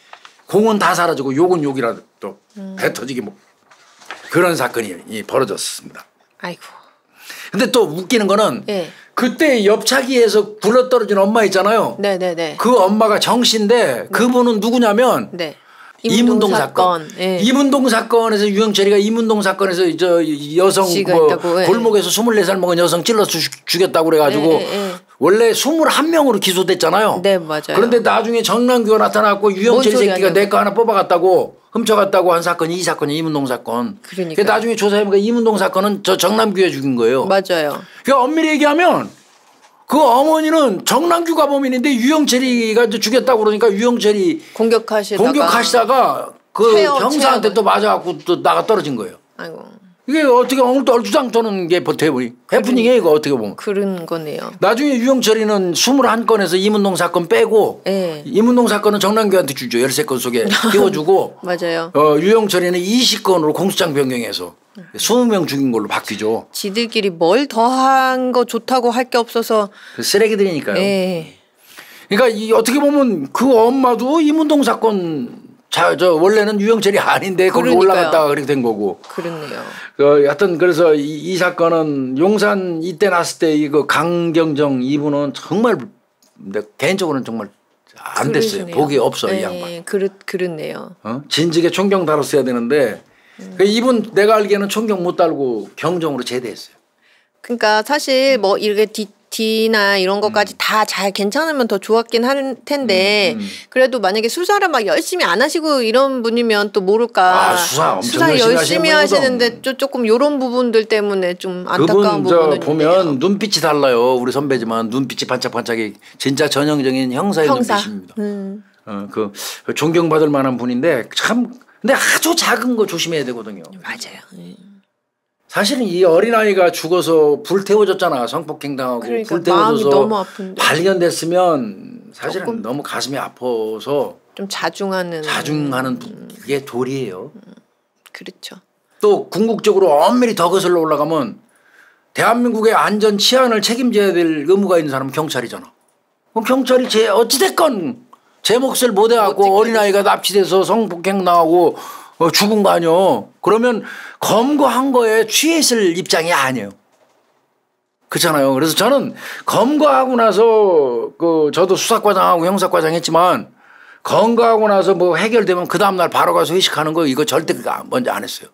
공은 다 사라지고 욕은 욕이라도 또 배 터지기 뭐 그런 사건이 벌어졌습니다. 아이고. 근데 또 웃기는 거는 네. 그때 옆차기에서 굴러떨어진 엄마 있잖아요. 네네네. 그 엄마가 정 씨인데 그분은 누구냐면 네. 이문동 사건. 네. 이문동 사건에서 유영철이가 이문동 사건에서 저 여성 있다고, 골목에서 24살 먹은 여성 찔러 죽였다고 그래가지고 원래 21명으로 기소됐잖아요. 네, 맞아요. 그런데 나중에 정남규가 나타났고 유영철이 새끼가 내 거 하나 뽑아갔다고 훔쳐갔다고 한 사건이 이 사건이 이문동 사건. 그러니까 나중에 조사해보니까 이문동 사건은 저 정남규가 죽인 거예요. 맞아요. 그러니까 엄밀히 얘기하면 그 어머니는 정남규가 범인인데 유영철이가 죽였다고 그러니까 유영철이 공격하시다가 그 형사한테 또 맞아갖고 또 나가 떨어진 거예요. 아이고. 이게 어떻게 오늘 또 얼주당 떠는 게 버텨보니 해프닝이에요 이거 어떻게 보면. 그런 거네요. 나중에 유영철이는 21건에서 이문동 사건 빼고 이문동 사건은 정남규한테 주죠. 13건 속에 띄워주고 맞아요. 유영철이는 20건으로 공소장 변경해서 20명 죽인 걸로 바뀌죠. 지들끼리 뭘 더한 거 좋다고 할 게 없어서 쓰레기들이니까요. 네. 그러니까 어떻게 보면 그 엄마도 이문동 사건 저 원래는 유영철이 아닌데 거기 올라갔다가 그렇게 된 거고. 그렇네요. 하여튼 그래서 이 사건은 용산 이때 났을 때 이거 강경정 이분은 정말 개인적으로는 정말 안 됐어요. 복이 없어 이 양반. 그렇네요. 진즉에 총경 달았어야 되는데 이분 내가 알기에는 총경 못 달고 경정으로 제대했어요. 그러니까 사실 뭐 이렇게 D나 이런 것까지 다 잘 괜찮으면 더 좋았긴 할 텐데 그래도 만약에 수사를 막 열심히 안 하시고 이런 분이면 또 모를까. 수사 엄청 수사 열심히 하시는데 조금 이런 부분들 때문에 좀 안타까운 부분은 보면 있네요. 눈빛이 달라요. 우리 선배지만 눈빛이 반짝반짝이 진짜 전형적인 형사의 눈빛입니다. 그 존경받을 만한 분인데 참 근데 아주 작은 거 조심해야 되거든요. 맞아요. 사실은 이 어린아이가 죽어서 불태워졌잖아. 성폭행당하고 그러니까 불태워져서 너무 아픈데. 발견됐으면 사실은 너무 가슴이 아파서 좀 자중하는 그게 도리예요. 그렇죠. 또 궁극적으로 엄밀히 더 거슬러 올라가면 대한민국의 안전 치안을 책임져야 될 의무가 있는 사람은 경찰이잖아. 그럼 경찰이 어찌됐건 제 몫을 못 해갖고 어린아이가 납치돼서 성폭행 당하고 죽은 거 아니요. 그러면 검거한 거에 취했을 입장이 아니에요. 그렇잖아요. 그래서 저는 검거하고 나서 저도 수사과장하고 형사과장 했지만 검거하고 나서 뭐 해결되면 그 다음날 바로 가서 회식하는 거 이거 절대 먼저 안 했어요.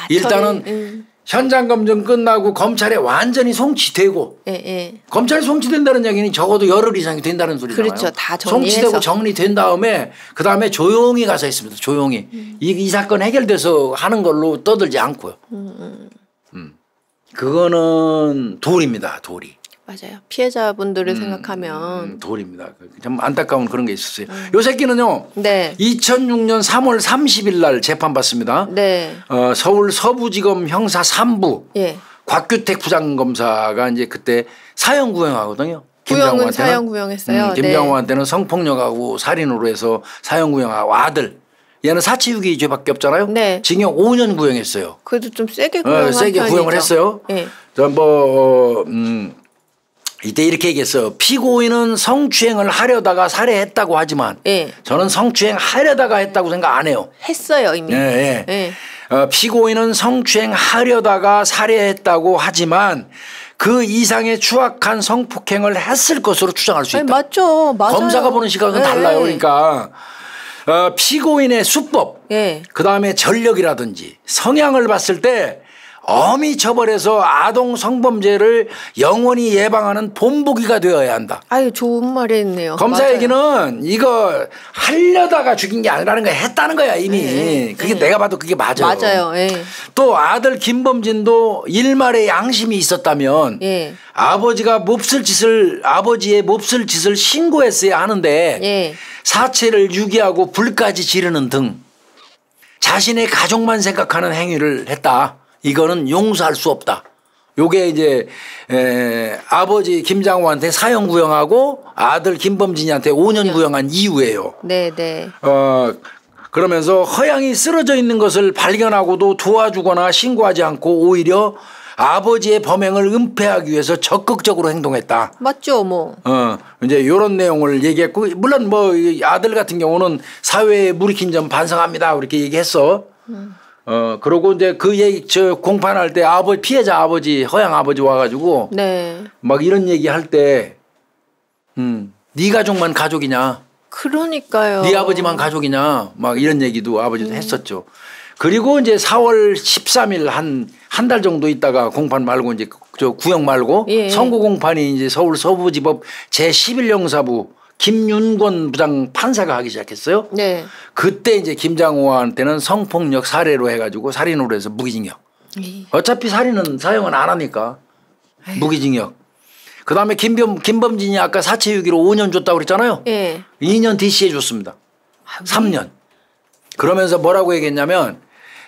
일단은 현장 검증 끝나고 검찰에 완전히 송치되고 검찰이 송치된다는 얘기는 적어도 열흘 이상이 된다는 소리잖아요. 그렇죠. 다 정리해서. 송치되고 정리된 다음에 그다음에 조용히 가서 했습니다. 조용히. 이 사건 해결돼서 하는 걸로 떠들지 않고요. 그거는 도리입니다. 도리. 맞아요. 피해자분들을 생각하면 도리입니다. 참 안타까운 그런 게 있었어요. 요 새끼는요. 네. 2006년 3월 30일 날 재판받습니다. 네. 서울 서부지검 형사 3부 곽규택 부장검사가 이제 그때 사형 구형하거든요. 구형은 사형 구형했어요. 김장호한테는 성폭력하고 살인으로 해서 사형 구형하고 아들. 얘는 사치유기 죄밖에 없잖아요. 네. 징역 5년 구형했어요. 그래도 좀 세게 구형한 세게 구형을 했어요. 네. 이때 이렇게 얘기했어요. 피고인은 성추행을 하려다가 살해했다고 하지만 저는 성추행 하려다가 했다고 생각 안 해요. 했어요 이미. 피고인은 성추행 하려다가 살해했다고 하지만 그 이상의 추악한 성폭행을 했을 것으로 추정할 수 있다. 맞죠. 맞아요. 검사가 보는 시각은 달라요. 그러니까 피고인의 수법 그다음에 전력이라든지 성향을 봤을 때 엄히 처벌해서 아동 성범죄를 영원히 예방하는 본보기가 되어야 한다. 아유 좋은 말이네요. 검사 맞아요. 얘기는 이거 하려다가 죽인 게 아니라는 거 했다는 거야 이미. 그게 내가 봐도 그게 맞아요. 맞아요. 또 아들 김범진도 일말의 양심이 있었다면 아버지의 몹쓸 짓을 신고했어야 하는데 사체를 유기하고 불까지 지르는 등 자신의 가족만 생각하는 행위를 했다. 이거는 용서할 수 없다. 요게 이제 아버지 김장호한테 사형 구형하고 아들 김범진이한테 5년 구형한 이유예요. 네네. 그러면서 허양이 쓰러져 있는 것을 발견하고도 도와주거나 신고하지 않고 오히려 아버지의 범행을 은폐하기 위해서 적극적으로 행동했다. 맞죠, 뭐. 이제 이런 내용을 얘기했고, 물론 뭐 아들 같은 경우는 사회에 물이킨 점 반성합니다. 그렇게 얘기했어. 그러고 이제 그 얘기 저 공판할 때 피해자 아버지 허양 아버지 와가지고 네. 막 이런 얘기 할 때, 네 가족만 가족이냐? 그러니까요. 네 아버지만 가족이냐? 막 이런 얘기도 아버지도 했었죠. 그리고 이제 4월 13일 한 달 정도 있다가 공판 말고 이제 저 구형 말고 예. 선고 공판이 이제 서울 서부지법 제11형사부 김윤권 부장 판사가 하기 시작했어요. 네. 그때 이제 김장호한테는 성폭력 살해로 해가지고 살인으로 해서 무기징역. 어차피 살인은 사형은 안 하니까 무기징역. 그다음에 김범진이 아까 사체유기로 5년 줬다고 그랬잖아요. 예. 2년 DC해 줬습니다. 3년. 그러면서 뭐라고 얘기했냐면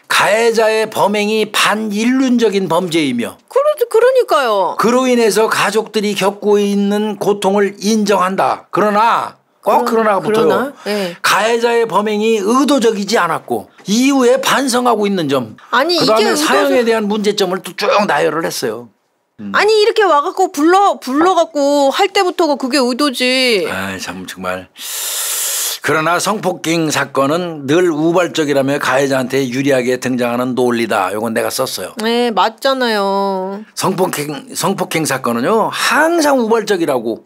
가해자의 범행이 반인륜적인 범죄이며 그러니까요. 그로 인해서 가족들이 겪고 있는 고통을 인정한다. 그러나 꼭 그러나가 붙어요. 네. 가해자의 범행이 의도적이지 않았고 이후에 반성하고 있는 점. 아니 그다음에 이게 사형에 대한 문제점을 또 쭉 나열을 했어요. 아니 이렇게 와갖고 불러갖고 할 때부터가 그게 의도지. 아, 참 정말. 그러나 성폭행 사건은 늘 우발적이라며 가해자한테 유리하게 등장하는 논리다. 이건 내가 썼어요. 네, 맞잖아요. 성폭행 사건은요 항상 우발적이라고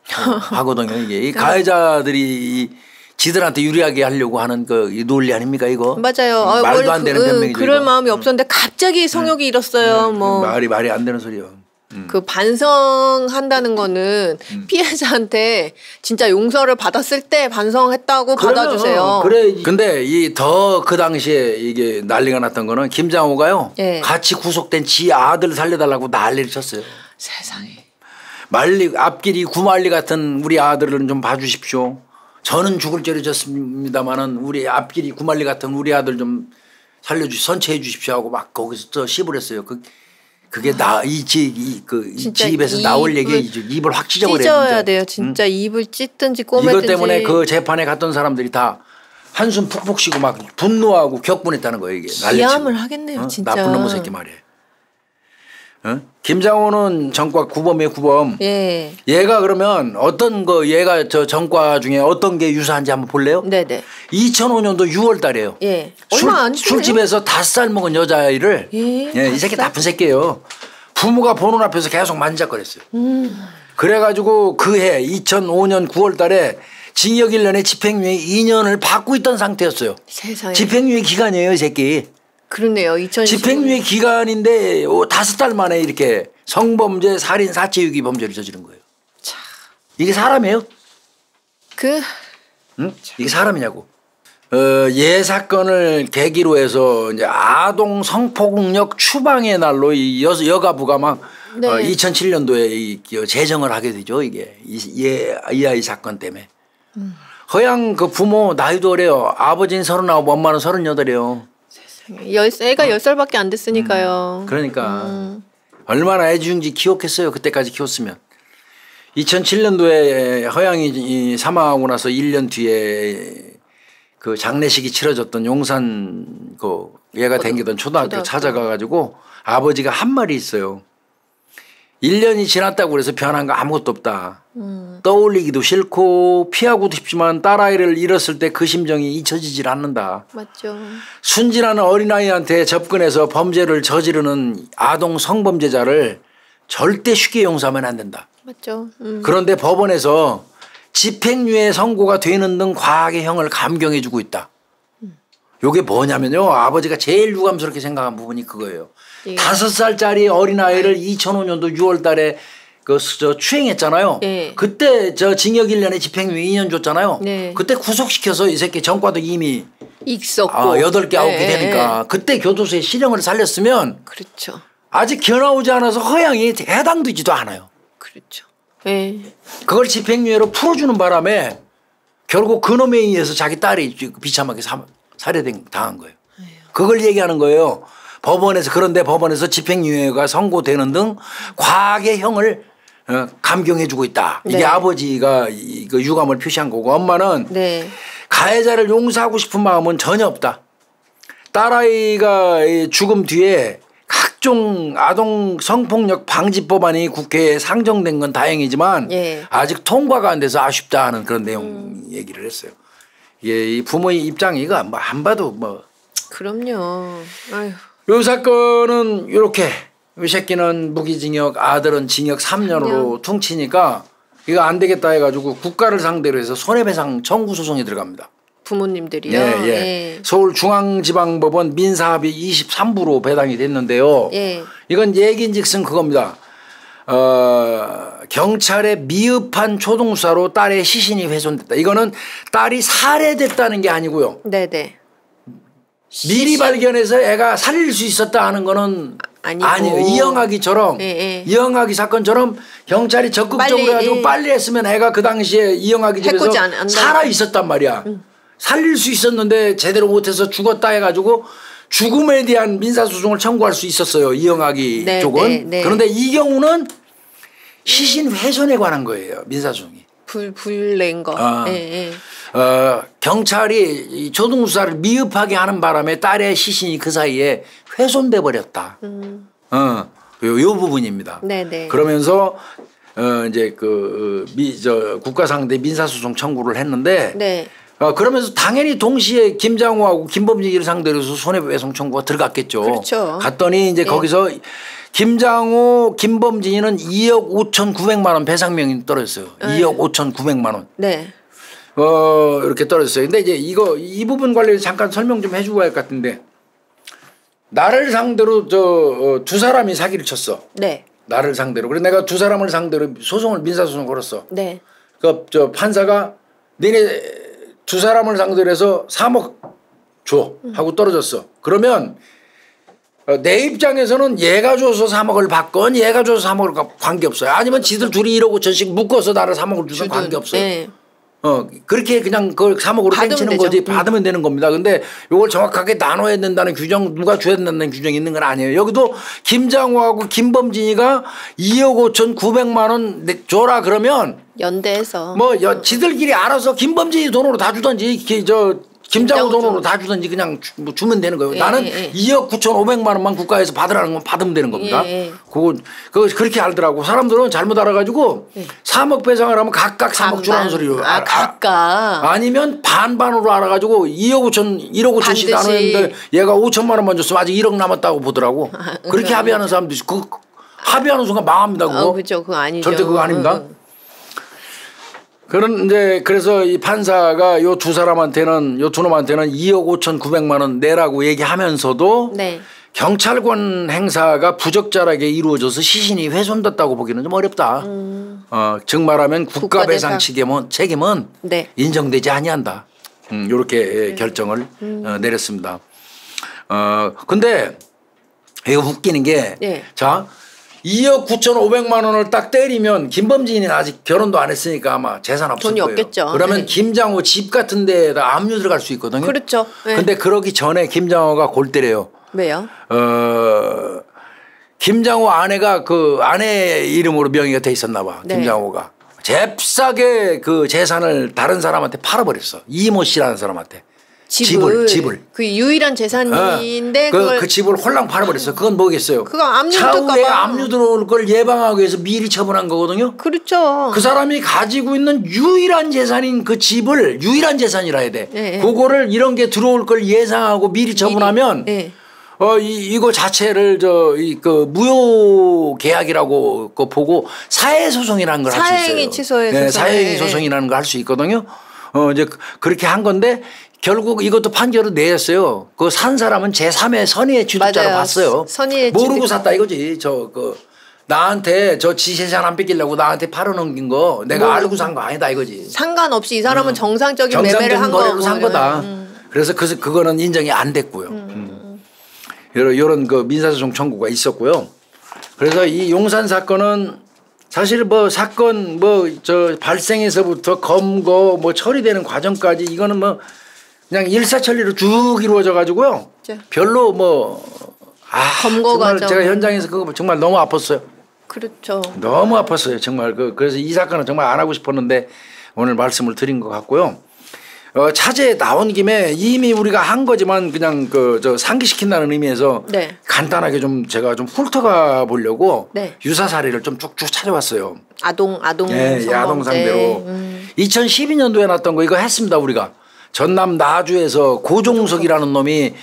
하거든요. 이게 이 가해자들이 지들한테 유리하게 하려고 하는 그 논리 아닙니까 이거? 맞아요. 말도 안 되는 변명이죠. 그럴 이거. 마음이 없었는데 갑자기 성욕이 일었어요. 뭐 말이 안 되는 소리요. 그 반성한다는 거는 피해자한테 진짜 용서를 받았을 때 반성했다고 받아주세요. 그래. 근데 이 더 그 당시에 이게 난리가 났던 거는 김장호가요. 예. 같이 구속된 지 아들 살려달라고 난리를 쳤어요. 세상에. 앞길이 구말리 같은 우리 아들은 좀 봐주십시오. 저는 죽을 죄를 졌습니다만은 우리 앞길이 구말리 같은 우리 아들 좀 선처해 주십시오 하고 막 거기서 씹을 했어요. 그게 이 집에서 나올 얘기이죠. 입을 확 찢어버려요. 찢어야 돼요. 진짜 입을 찢든지 꼬매든지. 이것 때문에 그 재판에 갔던 사람들이 다 한숨 푹푹 쉬고 막 분노하고 격분했다는 거예요. 이게 기함을 하겠네요. 진짜. 나쁜 놈의 새끼 말이에요. 김장호는 전과 구범이에요. 구범. 예. 얘가 그러면 얘가 저 전과 중에 어떤 게 유사한지 한번 볼래요? 네네. 2005년도 6월 달에요. 예. 얼마 안 됐네요. 술집에서 5살 먹은 여자아이를 이 새끼 나쁜 새끼예요. 부모가 보는 앞에서 계속 만지작거렸어요. 그래가지고 그해 2005년 9월 달에 징역 1년에 집행유예 2년을 받고 있던 상태였어요. 세상에. 집행유예 기간이에요, 이 새끼. 그러네요. 2015년. 집행유예 기간인데 5달 만에 이렇게 성범죄, 살인, 사체유기 범죄를 저지른 거예요. 참. 이게 사람이에요? 응? 이게 사람이냐고. 예 사건을 계기로 해서 이제 아동 성폭력 추방의 날로 이 여가부가 막 네. 2007년도에 제정을 하게 되죠. 이게 이 아이 사건 때문에. 허양 그 부모 나이도 어려요. 아버지는 39, 엄마는 38이에요. 애가 10살밖에 안 됐으니까요. 그러니까 얼마나 애지중지 키웠겠어요. 그때까지 키웠으면. 2007년도에 허양이 사망하고 나서 1년 뒤에 그 장례식이 치러졌던 용산 얘가 다니던 초등학교 찾아가가지고 아버지가 한 말이 있어요. 1년이 지났다고 그래서 변한 거 아무것도 없다. 떠올리기도 싫고 피하고도 싶지만 딸아이를 잃었을 때 그 심정이 잊혀지질 않는다. 맞죠. 순진한 어린아이한테 접근해서 범죄를 저지르는 아동 성범죄자를 절대 쉽게 용서하면 안 된다. 맞죠. 그런데 법원에서 집행유예 선고가 되는 등 과하게 형을 감경해 주고 있다. 요게 뭐냐면요. 아버지가 제일 유감스럽게 생각한 부분이 그거예요. 예. 5살짜리 어린아이를 2005년도 6월 달에 추행했잖아요. 예. 그때 징역 1년에 집행유예 2년 줬잖아요. 네. 그때 구속시켜서 이 새끼 전과도 이미 있었고 8개 9개 예. 되니까 그때 교도소에 실형을 살렸으면 그렇죠. 아직 겨나오지 않아서 허양이 해당되지도 않아요. 그렇죠. 예. 그걸 집행유예로 풀어주는 바람에 결국 그놈에 의해서 자기 딸이 비참하게 살해당한 거예요. 그걸 얘기하는 거예요. 법원에서 그런데 법원에서 집행유예가 선고되는 등 과하게 형을 감경해주고 있다. 이게 네. 아버지가 그 유감을 표시한 거고 엄마는 네. 가해자를 용서하고 싶은 마음은 전혀 없다. 딸아이가 죽음 뒤에 각종 아동 성폭력 방지 법안이 국회에 상정된 건 다행이지만 예. 아직 통과가 안 돼서 아쉽다 하는 그런 내용 얘기를 했어요. 이게 이 부모의 입장이가 뭐 안 봐도 뭐. 그럼요. 아휴. 요 사건은 이렇게 이 새끼는 무기징역 아들은 징역 3년으로 퉁치니까 이거 안 되겠다 해가지고 국가를 상대로 해서 손해배상 청구 소송이 들어갑니다. 부모님들이요. 예, 예. 예. 서울중앙지방법원 민사합의 23부로 배당이 됐는데요. 예. 이건 얘기인즉슨 그겁니다. 경찰의 미흡한 초동수사로 딸의 시신이 훼손됐다. 이거는 딸이 살해됐다는 게 아니고요. 네네. 미리 발견해서 애가 살릴 수 있었다 하는 거는 아니에요. 이영학이처럼 이영학이 사건처럼 경찰이 적극적으로 해가지고 빨리 했으면 애가 그 당시에 이영학이 집에서 살아 있었단 말이야. 살릴 수 있었는데 제대로 못해서 죽었다 해가지고 죽음에 대한 민사소송을 청구할 수 있었어요. 이영학이 쪽은. 그런데 이 경우는 시신 훼손에 관한 거예요. 민사소송이. 불 낸 거. 경찰이 이 초등수사를 미흡하게 하는 바람에 딸의 시신이 그 사이에 훼손돼 버렸다. 요 부분입니다. 네네. 그러면서 이제 국가 상대 민사소송 청구를 했는데 네. 그러면서 당연히 동시에 김장호하고 김범진이를 상대로 해서 손해배상 청구가 들어갔겠죠. 그렇죠. 갔더니 이제 거기서 김장호, 김범진이는 2억 5,900만 원 배상명이 떨어졌어요. 2억 5,900만 원. 네. 이렇게 떨어졌어요. 근데 이제 이 부분 관련해서 잠깐 설명 좀 해주고 할 것 같은데 나를 상대로 두 사람이 사기를 쳤어. 네. 나를 상대로. 그래서 내가 두 사람을 상대로 민사소송을 걸었어. 네. 판사가 니네 두 사람을 상대로 해서 3억 줘 하고 떨어졌어. 그러면 내 입장에서는 얘가 줘서 3억을 받건 얘가 줘서 3억을 관계없어요. 아니면 지들 둘이 1억 5천씩 묶어서 나를 3억을 주든 관계없어요. 네. 그렇게 그냥 그걸 3억으로 땡치는 거지 받으면 되는 겁니다. 근데 이걸 정확하게 나눠야 된다는 규정 누가 줘야 된다는 규정이 있는 건 아니에요. 여기도 김장호하고 김범진이가 2억 5,900만 원 줘라 그러면 연대해서 지들끼리 알아서 김범진이 돈으로 다 주든지 김장호 돈으로 다 주든지 그냥 주면 되는 거예요. 나는 2억 9,500만 원만 국가에서 받으라는 건 받으면 되는 겁니다. 그거 그렇게 알더라고. 사람들은 잘못 알아가지고 3억 배상을 하면 각각 3억 주라는 소리로. 각각. 아니면 반반으로 알아가지고 1억 5천씩 나누는데 얘가 5천만 원만 줬으면 아직 1억 남았다고 보더라고. 그렇게 합의하는 사람도 있어. 합의하는 순간 망합니다. 그거. 그렇죠. 그거 아니죠. 절대 그거 아닙니다. 그래서 이 판사가 요 두 놈한테는 2억 5,900만 원 내라고 얘기하면서도 네. 경찰관 행사가 부적절하게 이루어져서 시신이 훼손됐다고 보기는 좀 어렵다. 즉 말하면 국가배상 책임은 네. 인정되지 아니한다. 이렇게 결정을 내렸습니다. 근데 이거 웃기는 게 자. 2억 9,500만 원을 딱 때리면 김범진이는 아직 결혼도 안 했으니까 아마 재산 없을 돈이 거예요. 없겠죠. 그러면 김장호 집 같은 데에다 압류 들어갈 수 있거든요. 그렇죠. 근데 그러기 전에 김장호가 골 때려요. 왜요? 김장호 아내가 그 아내 이름으로 명의가 돼 있었나 봐. 김장호가. 잽싸게 그 재산을 다른 사람한테 팔아버렸어. 이모 씨라는 사람한테. 집을 그 유일한 재산인데 그 집을 홀랑 팔아버렸어. 그건 뭐겠어요? 그거 압류 차후에 압류 들어올 걸 예방하기 위해서 미리 처분한 거거든요. 그렇죠. 그 사람이 가지고 있는 유일한 재산인 그 집을 유일한 재산이라 해야 돼. 그거를 이런 게 들어올 걸 예상하고 미리 처분하면 이거 자체를 그 무효 계약이라고 보고 사회 소송이라는 걸 할 수 있어요. 사행위 취소해서 사행위 소송이라는 걸 할 수 있거든요. 이제 그렇게 한 건데. 결국 이것도 판결을 내렸어요. 그 산 사람은 제3의 선의의 취득자로 봤어요. 모르고 샀다 이거지. 나한테 지 재산 안 뺏기려고 나한테 팔아넘긴 거 내가 알고 산 거 아니다 이거지. 상관없이 이 사람은 정상적인 매매를 한 거래로 산 거다. 그래서 그거는 인정이 안 됐고요. 이런 그 민사소송 청구가 있었고요. 그래서 이 용산 사건은 사실 사건 발생에서부터 검거 처리되는 과정까지 이거는 그냥 일사천리로 쭉 이루어져 가지고요. 별로 검거 정말 과정. 제가 현장에서 그거 정말 너무 아팠어요. 그렇죠. 너무 아팠어요. 정말 그래서 이 사건은 정말 안 하고 싶었는데 오늘 말씀을 드린 것 같고요. 차제에 나온 김에 이미 우리가 한 거지만 그냥 저 상기시킨다는 의미에서 네. 간단하게 좀 제가 좀 훑어가 보려고 네. 유사 사례를 좀 쭉쭉 찾아왔어요. 아동 예, 아동 상대로 2012년도에 났던 거 이거 했습니다 우리가. 전남 나주에서 고종석이라는 놈이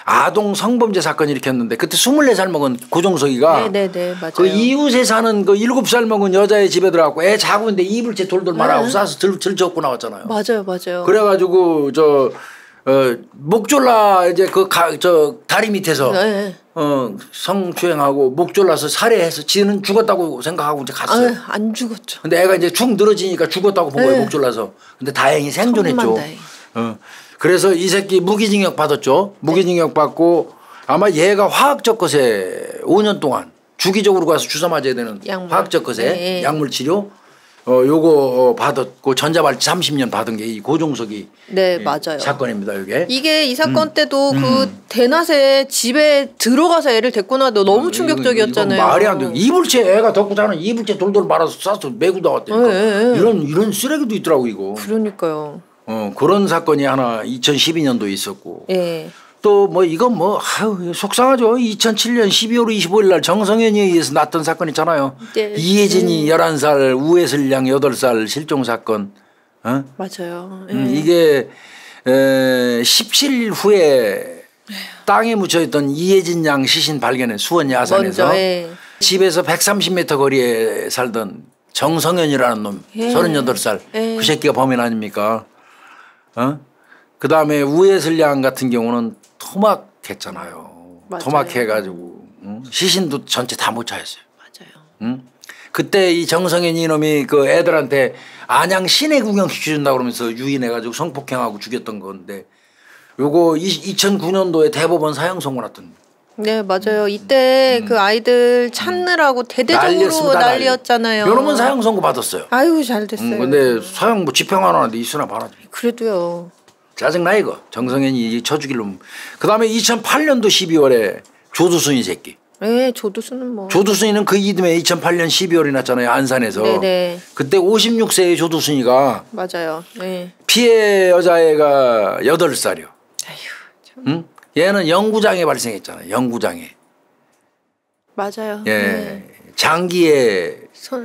아동 성범죄 사건 일으켰는데 그때 24살 먹은 고종석이가 네네네 맞아요. 그 이웃에 사는 그 7살 먹은 여자의 집에 들어가고 애 자고 있는데 이불째 돌돌 말아서 싸서 들쳐갖고 나왔잖아요. 맞아요. 그래가지고 목졸라 이제 저 다리 밑에서 네. 성추행하고 목졸라서 살해해서 지는 죽었다고 생각하고 이제 갔어요. 아유, 안 죽었죠. 근데 애가 이제 축 늘어지니까 죽었다고 본 거예요 목졸라서. 근데 다행히 생존했죠. 그래서 이 새끼 무기징역 받았죠. 무기징역 받고 아마 얘가 화학적 것에 5년 동안 주기적으로 가서 주사 맞아야 되는 화학적 것에 약물 치료 요거 받았고 전자발찌 30년 받은 게 이 고종석이 네 맞아요. 사건입니다. 이게 이 사건 때도 그 대낮에 집에 들어가서 애를 데리고 나도 너무 충격적이었잖아요. 이거 말이 안 돼요. 이불째 애가 덮고 자는 이불째 돌돌 말아서 싸서 메고 나왔다니까. 이런 쓰레기도 있더라고 이거. 그러니까요. 그런 사건이 하나 2012년도에 있었고. 예. 또 뭐 이건 뭐 속상하죠. 2007년 12월 25일 날 정성현에 의해서 났던 사건 있잖아요. 네. 이혜진이 11살, 우혜슬 양 8살 실종 사건. 맞아요. 이게 17일 후에 땅에 묻혀있던 이혜진 양 시신 발견해 수원 야산에서 집에서 130m 거리에 살던 정성현이라는 놈 38살 그 새끼가 범인 아닙니까? 그 다음에 우혜슬 양 같은 경우는 토막했잖아요. 토막해가지고 시신도 전체 다 못 찾았어요. 맞아요. 그때 이 정성현 이놈이 그 애들한테 안양 시내 구경 시켜준다고 그러면서 유인해가지고 성폭행하고 죽였던 건데 요거 2009년도에 대법원 사형 선고났던. 네 맞아요. 이때 그 아이들 찾느라고 대대적으로 난리였잖아요. 여러 번 사형 선고 받았어요. 아유 잘 됐어요. 근데 사형 뭐 집행 안 하는데 이수나 봐라. 그래도요. 짜증나 이거. 정성현이 쳐죽일로. 그다음에 2008년도 12월에 조두순이 새끼. 네 조두순은 뭐. 조두순이는 그 이듬해 2008년 12월에 났잖아요. 안산에서. 네네. 그때 56세의 조두순이가. 맞아요. 네. 피해 여자애가 8살이요. 아휴. 응? 얘는 영구장애 발생했잖아요. 영구장애. 맞아요. 예. 네. 장기에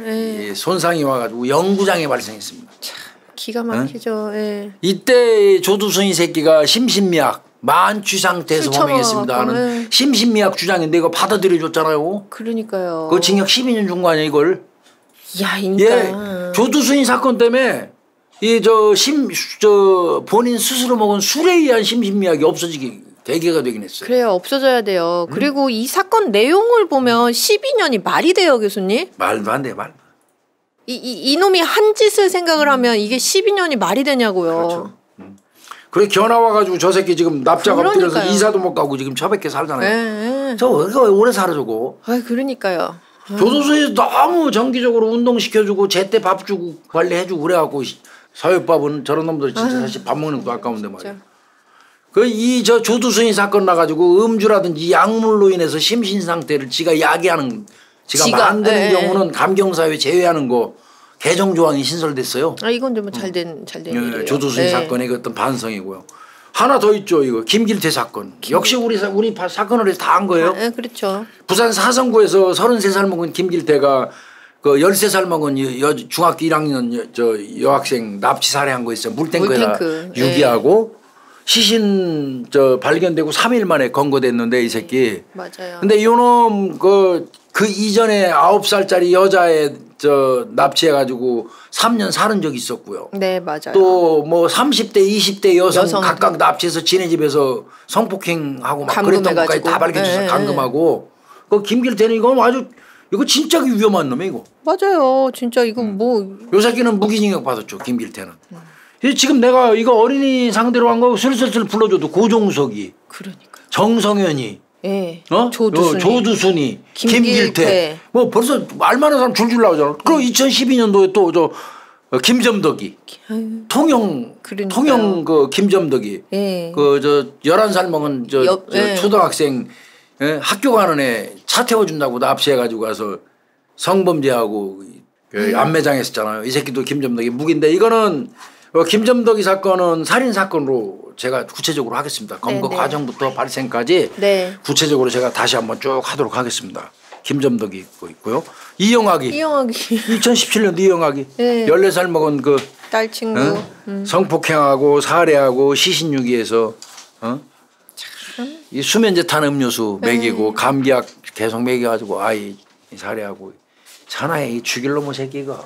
네. 손상이 와가지고 영구장애 발생했습니다. 참 기가 막히죠. 네. 이때 조두순이 새끼가 심신미약 만취 상태에서 범행했습니다 하는 심신미약 주장인데 이거 받아들여줬잖아요. 그러니까요. 그 징역 12년 준 거 아니야 이걸. 야, 그러니까. 조두순이 사건 때문에 본인 스스로 먹은 술에 의한 심신미약이 없어지기 계기가 되긴 했어요. 그래요. 없어져야 돼요. 그리고 이 사건 내용을 보면 12년이 말이 돼요, 교수님? 말도 안 돼요. 말. 이놈이 한 짓을 생각을 하면 이게 12년이 말이 되냐고요. 그렇죠. 그래 견아 와가지고 저 새끼 지금 납작 엎드려서 이사도 못 가고 지금 처박혀 살잖아요. 저 이거 오래 살아 저거. 아 그러니까요. 교도소에서 너무 정기적으로 운동시켜주고 제때 밥 주고 관리해주고 그래갖고 사회밥은 저런 놈들 진짜 사실 밥 먹는 것도 아까운데 말이야. 저 조두순이 사건 나가지고 음주라든지 약물로 인해서 심신 상태를 지가 야기하는 지가 만드는 경우는 감경사회 제외하는 거 개정 조항이 신설됐어요. 아 이건 좀 잘된 일이에요. 조두순이 사건의 어떤 반성이고요. 하나 더 있죠. 이거 김길태 사건. 역시 우리 사건을 해서 다 한 거예요. 네, 그렇죠. 부산 사성구에서 33살 먹은 김길태가 그 13살 먹은 중학교 1학년 여학생 납치 살해한 거 있어요. 물탱크에다 유기하고 시신 발견되고 3일 만에 검거됐는데 이 새끼. 맞아요. 근데 요놈 그 이전에 9살짜리 여자애 납치해가지고 3년 살은 적이 있었고요. 네, 맞아요. 또 뭐 30대, 20대 여성 각각 납치해서 지네 집에서 성폭행하고 막 그랬던 것까지 다 밝혀져서 감금하고. 그 김길태는 이건 아주 이거 진짜 위험한 놈이에요, 이거. 맞아요. 진짜 이거 뭐. 요 새끼는 무기징역 받았죠, 김길태는. 지금 내가 이거 어린이 상대로 한 거 슬슬 불러줘도 고종석이. 그러니까. 정성현이. 예. 조두순이, 김길태. 뭐 벌써 알만한 사람 줄줄 나오잖아. 그리고 2012년도에 또 김점덕이. 통영 그 김점덕이. 예. 11살 먹은 초등학생 예? 학교 가는 애 차 태워준다고 납치해가지고 가서 성범죄하고 안매장 했었잖아요. 이 새끼도 김점덕이 무기인데 이거는 김점덕이 사건은 살인 사건으로 제가 구체적으로 하겠습니다. 검거 과정부터 발생까지 네. 구체적으로 제가 다시 한번 쭉 하도록 하겠습니다. 김점덕이 있고요. 이영학이 2017년도 이영학이 네. 14살 먹은 그 딸 친구 성폭행하고 살해하고 시신유기해서 이 수면제 탄 음료수 먹이고 감기약 계속 먹여가지고 아이 살해하고 자나이 죽일 놈의 새끼가.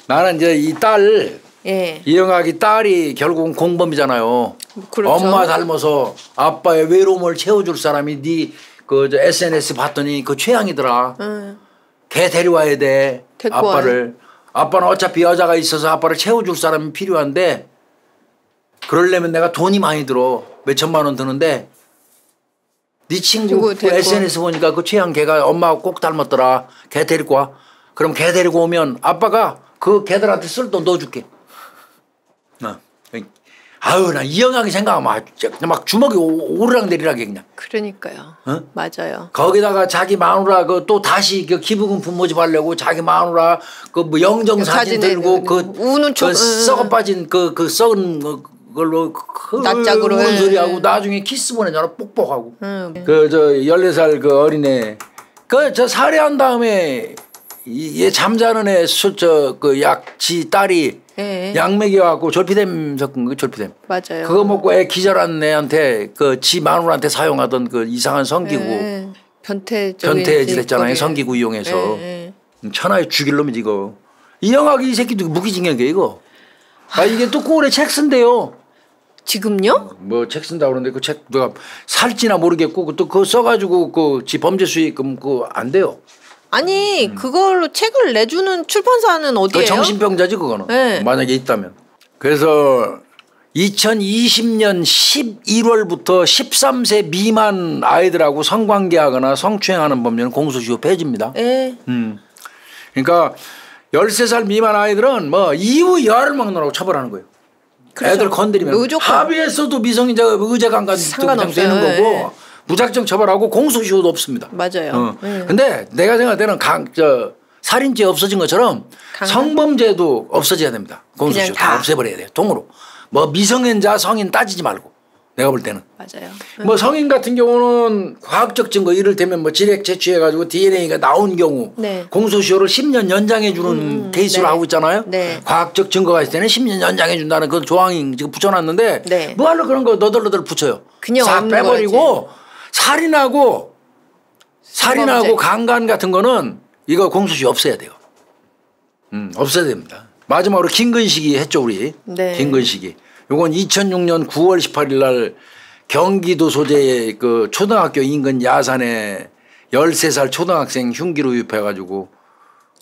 나는 이제 이 딸 예. 이영학이 딸이 결국은 공범이잖아요. 그렇죠. 엄마 닮아서 아빠의 외로움을 채워줄 사람이 네 그 SNS 봤더니 그 최양이더라. 걔 데려와야 돼. 아빠를. 아빠는 어차피 여자가 있어서 아빠를 채워줄 사람이 필요한데 그러려면 내가 돈이 많이 들어. 몇 천만 원 드는데 네 친구 그 SNS 보니까 그 최양 걔가 엄마하고 꼭 닮았더라. 걔 데리고 와. 그럼 걔 데리고 오면 아빠가 그 걔들한테 쓸 돈 넣어줄게. 아유, 나 이영학이 생각하면 막 주먹이 오르락내리락해 그냥. 그러니까요. 어? 맞아요. 거기다가 자기 마누라 그 또 다시 그 기부금품 모집하려고 자기 마누라 그 뭐 영정 사진 들고 그 우는 그 썩어 빠진 그 썩은 걸로 낯짝으로 우는 소리하고 나중에 키스 보내잖아 뽁뽁하고. 그 저 14살 그 어린애 그 저 살해한 다음에 얘 잠자는 애 그 약지 딸이 네. 약 먹여갖고 졸피뎀 섞은 거 졸피뎀. 맞아요. 그거 먹고 애 기절한 애한테 그 지 마누라한테 사용하던 그 이상한 성기구. 네. 변태질 했잖아요. 성기구 이용해서. 네. 천하에 죽일 놈이지 이거. 이영학이 이 새끼도 무기징역이야 이거. 아 이게 또 꼴에 책 쓴대요. 지금요? 뭐 책 쓴다고 그러는데 그 책 누가 살지나 모르겠고 또 그거 써가지고 그 지 범죄 수익금 그거 안 돼요. 아니 그걸로 책을 내주는 출판사는 어디예요? 정신병자지 그거는. 네. 만약에 있다면. 그래서 2020년 11월부터 13세 미만 아이들하고 성관계하거나 성추행하는 범죄는 공소시효 폐지입니다. 네. 그러니까 13살 미만 아이들은 뭐 이후 열을 먹느라고 처벌하는 거예요. 그렇죠. 애들 건드리면 합의했어도 미성년자가 의제강간 되는 거고 무작정 처벌하고 공소시효도 없습니다. 맞아요. 근데 내가 생각할 때는 살인죄 없어진 것처럼 성범죄도 없어져야 됩니다. 공소시효 다 없애버려야 돼요. 통으로. 뭐 미성년자 성인 따지지 말고 내가 볼 때는. 맞아요. 뭐 성인 같은 경우는 과학적 증거 이를테면 뭐 질액 채취해가지고 DNA가 나온 경우 네. 공소시효를 10년 연장해 주는 케이스로 네. 하고 있잖아요. 네. 과학적 증거가 있을 때는 10년 연장해 준다는 그런 조항이 지금 붙여놨는데 네. 뭐하러 그런 거 너덜너덜 붙여요. 싹 빼버리고 살인하고 강간 같은 거는 이거 공소시효 없애야 돼요. 없애야 됩니다. 마지막으로 김근식이 했죠 우리. 네. 김근식이. 요건 2006년 9월 18일 날 경기도 소재의 그 초등학교 인근 야산에 13살 초등학생 흉기로 유입해가지고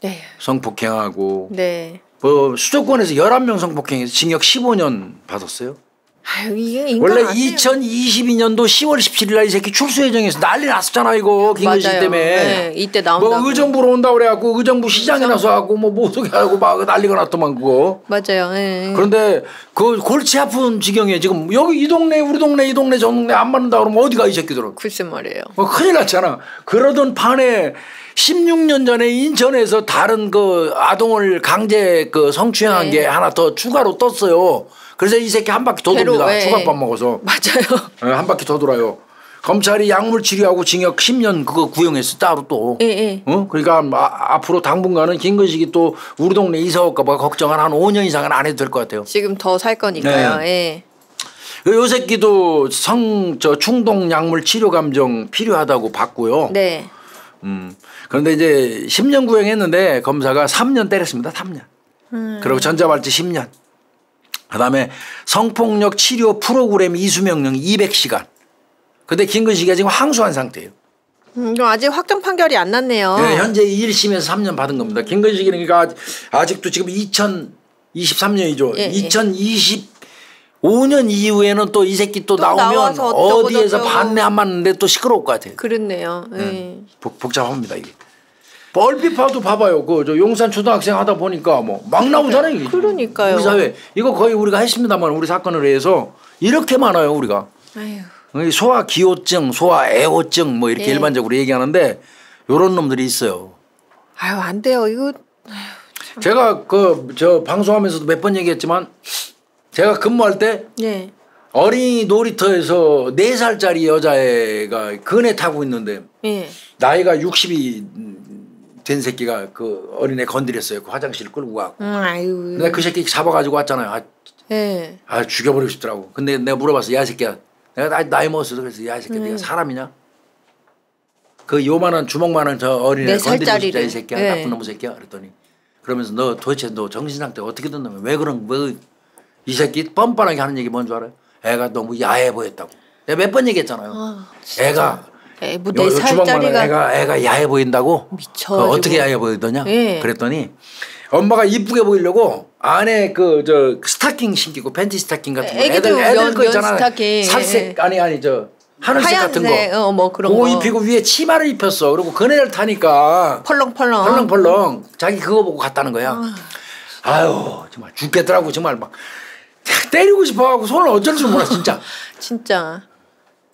네. 성폭행하고 네. 뭐 수도권에서 11명 성폭행해서 징역 15년 받았어요. 아유, 이게 원래 2022년도 10월 17일 날 이 새끼 출소 예정에서 난리 났었잖아 이거 김근식 때문에. 네, 이때 나온다고. 뭐 의정부로 온다 그래갖고 의정부 시장에 나서 갖고 뭐 모독하고 막 난리가 났더만 그거. 맞아요. 네. 그런데 그 골치 아픈 지경에 지금 여기 이 동네 우리 동네 이 동네 저 동네 안 맞는다 그러면 어디가 이 새끼들은. 글쎄 말이에요. 큰일 났잖아. 그러던 판에 16년 전에 인천에서 다른 그 아동을 강제 그 성추행한 네. 게 하나 더 추가로 떴어요. 그래서 이 새끼 한 바퀴 더 돕니다. 네. 초밥밥 먹어서. 맞아요. 네, 한 바퀴 더 돌아요. 검찰이 약물 치료하고 징역 10년 그거 구형했어 따로 또. 네. 그러니까 앞으로 당분간은 김근식이 또 우리 동네 이사 올까 봐 걱정을 한 5년 이상은 안 해도 될 것 같아요. 지금 더 살 거니까요. 네. 요 새끼도 충동 약물 치료 감정 필요하다고 봤고요. 네. 그런데 이제 10년 구형했는데 검사가 3년 때렸습니다. 3년. 그리고 전자발찌 10년. 그다음에 성폭력 치료 프로그램 이수명령 200시간. 근데 김근식이가 지금 항소한 상태예요. 아직 확정 판결이 안 났네요. 네, 현재 1심에서 3년 받은 겁니다. 김근식이는 그러니까 아직도 지금 2023년이죠. 예, 2025년 이후에는 또 이 새끼 또 나오면 어디에서 반내 안 맞는데 또 시끄러울 것 같아요. 그렇네요. 복잡합니다 이게. 얼핏 봐도 봐봐요. 그 저 용산 초등학생 하다 보니까 뭐 막 나오잖아요. 이게. 그러니까요. 우리 사회 이거 거의 우리가 했습니다만 우리 사건을 위해서 이렇게 많아요 우리가. 아유. 소아 기호증, 소아 애호증 뭐 이렇게 예. 일반적으로 얘기하는데 요런 놈들이 있어요. 아유 안 돼요 이거. 제가 저 방송하면서도 몇 번 얘기했지만 제가 근무할 때 예. 어린이 놀이터에서 4살짜리 여자애가 그네 타고 있는데 예. 나이가 60이 된 새끼가 그 어린애 건드렸어요. 그 화장실 끌고 가고. 아유. 내가 그 새끼 잡아가지고 왔잖아요. 예. 죽여버리고 싶더라고. 근데 내가 물어봤어. 야, 이 새끼야. 내가 나이 먹었어. 그래서 야, 이 새끼야. 네가 사람이냐? 그 요만한 주먹만한 저 어린애 건드리고 싶자 이 새끼야. 예. 나쁜 놈의 새끼야. 그랬더니 그러면서 너 도대체 너 정신 상태가 어떻게 됐냐면 왜 그런 이 새끼 뻔뻔하게 하는 얘기 뭔 줄 알아요? 애가 너무 야해 보였다고. 내가 몇 번 얘기했잖아요. 애가 뭐 4살짜리가 애가 야해 보인다고? 미쳐. 어떻게 야해 보이더냐? 예. 그랬더니 엄마가 이쁘게 보이려고 안에 저 스타킹 신기고 팬티 스타킹 같은 거 애들 거 있잖아. 스타킹. 살색 아니 저 하늘색 같은 거. 뭐 그런 그거 거. 입히고 위에 치마를 입혔어. 그리고 그네를 타니까 펄렁펄렁 자기 그거 보고 갔다는 거야. 아유 정말 죽겠더라고. 정말 막 때리고 싶어가지고 손을 어쩔 줄 몰라 진짜.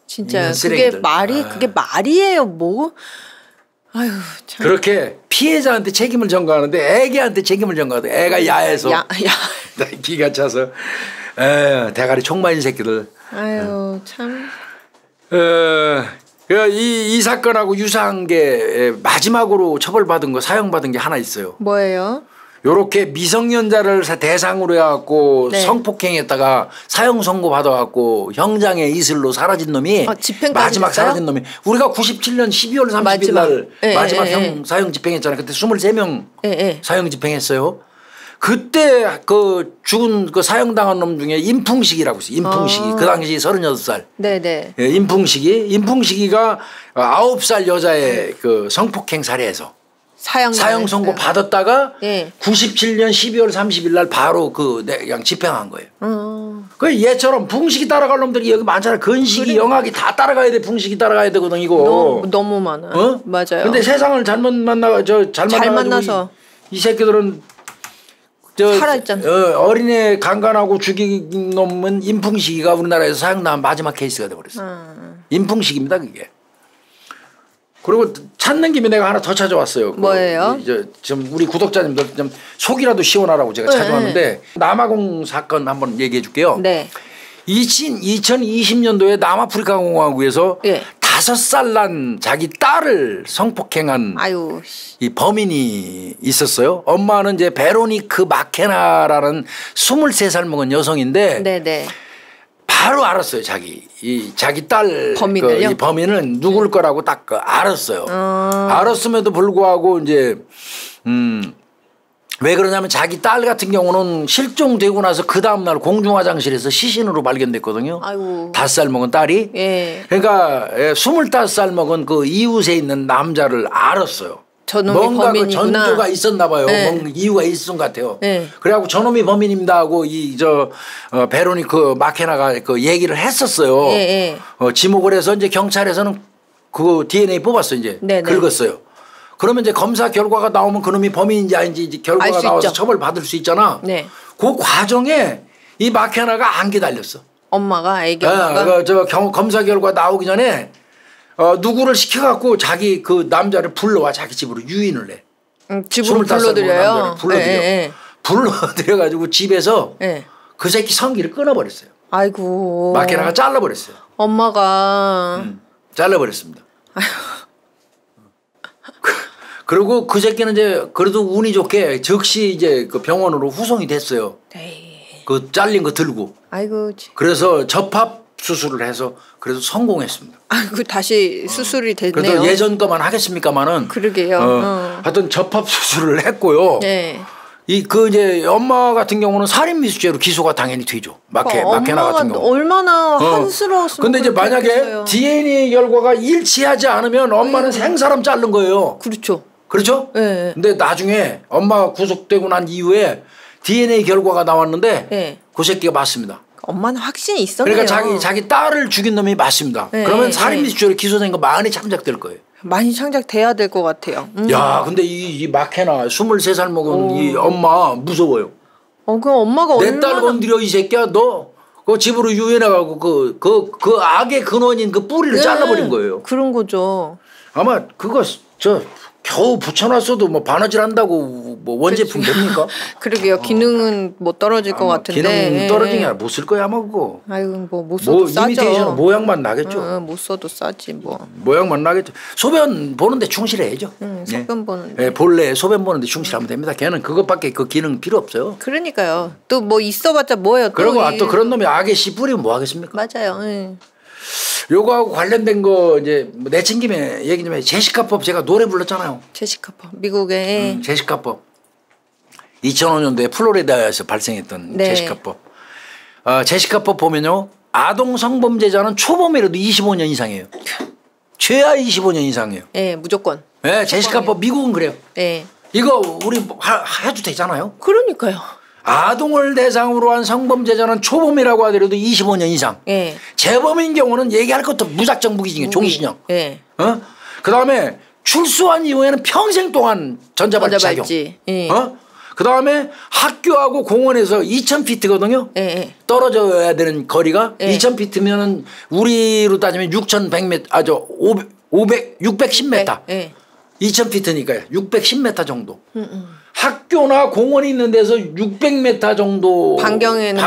진짜 그게 말이에요 뭐. 아유 참. 그렇게 피해자한테 책임을 전가하는데 애기한테 책임을 전가하는데 애가 야해서 기가 차서 대가리 총 맞은 새끼들. 아유 참. 이 사건하고 유사한 게 마지막으로 처벌받은 거 사형받은 게 하나 있어요. 뭐예요? 요렇게 미성년자를 대상으로 해갖고 네. 성폭행했다가 사형 선고 받아갖고 형장의 이슬로 사라진 놈이 마지막 됐어요? 사라진 놈이 우리가 97년 12월 30일 날 마지막 사형 집행했잖아요. 그때 23명 사형 집행했어요. 그때 그 죽은 그 사형당한 놈 중에 임풍식이라고 있어요. 임풍식이. 그 당시 36살. 네네. 임풍식이가 9살 여자의 그 성폭행 살해에서 사형 선고 받았다가 97년 12월 30일 날 바로 그냥 집행한 거예요. 그 얘처럼 풍식이 따라갈 놈들이 여기 많잖아요. 건식이, 영학이 다 따라가야 돼. 풍식이 따라가야 되거든 이거. 너무 많아. 맞아요. 근데 세상을 잘못 만나서 이 새끼들은 살아있잖아. 어린애 강간하고 죽인 놈은 임풍식이가 우리나라에서 사형당한 마지막 케이스가 돼버렸어. 임풍식입니다 그게. 그리고 찾는 김에 내가 하나 더 찾아왔어요. 뭐예요? 좀 우리 구독자님들 좀 속이라도 시원하라고 제가 찾아왔는데 남아공 사건 한번 얘기해 줄게요. 네. 2020년도에 남아프리카 공화국에서 5살 난 자기 딸을 성폭행한 이 범인이 있었어요. 엄마는 이제 베로니크 마케나라는 23살 먹은 여성인데 네네. 바로 알았어요. 자기 딸 이 범인은 누굴 거라고 딱 알았어요. 알았음에도 불구하고 이제 왜 그러냐면 자기 딸 같은 경우는 실종되고 나서 그 다음날 공중화장실에서 시신으로 발견됐거든요. 5살 먹은 딸이. 그러니까 25살 먹은 그 이웃에 있는 남자를 알았어요. 뭔가 범인이구나. 그 전조가 있었나 봐요. 뭔가 이유가 있었던 것 같아요. 그래갖고 저놈이 범인입니다 하고 베로니크 마케나가 그 얘기를 했었어요. 지목을 해서 이제 경찰에서는 그 DNA 뽑았어요. 이제 긁었어요. 그러면 이제 검사 결과가 나오면 그놈이 범인인지 아닌지 이제 결과가 나와서 처벌받을 수 있잖아. 그 과정에 이 마케나가 안 기다렸어. 엄마가 애기 엄마가. 검사 결과 나오기 전에 누구를 시켜갖고 자기 그 남자를 불러와 자기 집으로 유인을 해. 집으로 불러들여요. 불러들여가지고 집에서 그 새끼 성기를 끊어버렸어요. 아이고. 마케나가 잘라버렸어요. 엄마가. 잘라버렸습니다. 그리고 그 새끼는 이제 그래도 운이 좋게 즉시 이제 그 병원으로 후송이 됐어요. 그 잘린 거 들고. 아이고. 그래서 접합 수술을 해서 그래도 성공했습니다. 아이고 다시 수술이 됐네요. 그래도 예전 거만 하겠습니까만은. 그러게요. 하여튼 접합 수술을 했고요. 이제 엄마 같은 경우는 살인 미수죄로 기소가 당연히 되죠. 마케나 같은 경우. 얼마나 한스러웠으면. 근데 이제 만약에 DNA 결과가 일치하지 않으면 엄마는 생사람 자른 거예요. 그렇죠? 근데 나중에 엄마가 구속되고 난 이후에 DNA 결과가 나왔는데 그 새끼가 맞습니다. 엄마는 확신이 있었네요. 그러니까 자기 딸을 죽인 놈이 맞습니다. 그러면 살인 미수죄로 기소된 거 많이 참작될 거예요. 많이 창작돼야 될 것 같아요. 야, 근데 이 마케나 23살 먹은 이 엄마 무서워요. 그 엄마가 내 딸 건드려 이 새끼야 너 그 집으로 유인해가고 그 악의 근원인 그 뿌리를 잘라버린 거예요. 그런 거죠. 아마 그거 겨우 붙여놨어도 뭐 바느질 한다고 뭐 원제품 됩니까? 그러게요. 기능은 못 떨어질 것 같은데. 기능 떨어진 게 아니라 못 쓸 거야 아마 그거. 아유 뭐 못 써도 싸죠. 이미테이션 모양만 나겠죠. 못 써도 싸지 뭐. 모양만 나겠죠. 소변 보는데 충실해야죠. 소변 보는데. 네, 본래 소변 보는데 충실하면 됩니다. 걔는 그것밖에 그 기능 필요 없어요. 그러니까요. 또 뭐 있어봤자 뭐예요. 그리고 또 그런 놈이 악의 씨 뿌리면 뭐 하겠습니까? 맞아요. 요거하고 관련된 거 이제 내친 김에 얘기 좀 해. 제시카법 제가 노래 불렀잖아요. 제시카법 미국의 제시카법 2005년도에 플로리다에서 발생했던 네. 제시카법. 제시카법 보면요 아동 성범죄자는 초범이라도 25년 이상이에요. 최하 25년 이상이에요. 네, 무조건. 네, 제시카법 미국은 그래요. 네. 이거 우리 해도 되잖아요. 그러니까요. 아동을 대상으로 한 성범죄자는 초범이라고 하더라도 25년 이상. 예. 재범인 경우는 얘기할 것도 무작정 무기징역, 종신형. 예. 그다음에 출소한 이후에는 평생 동안 전자발찌 착용. 예. 그다음에 학교하고 공원에서 2,000피트거든요. 예. 떨어져야 되는 거리가 예. 2,000피트면은 우리로 따지면 6,100m, 610m. 예. 2,000피트니까요. 610m 정도. 학교나 공원이 있는 데서 600m 정도 반경에는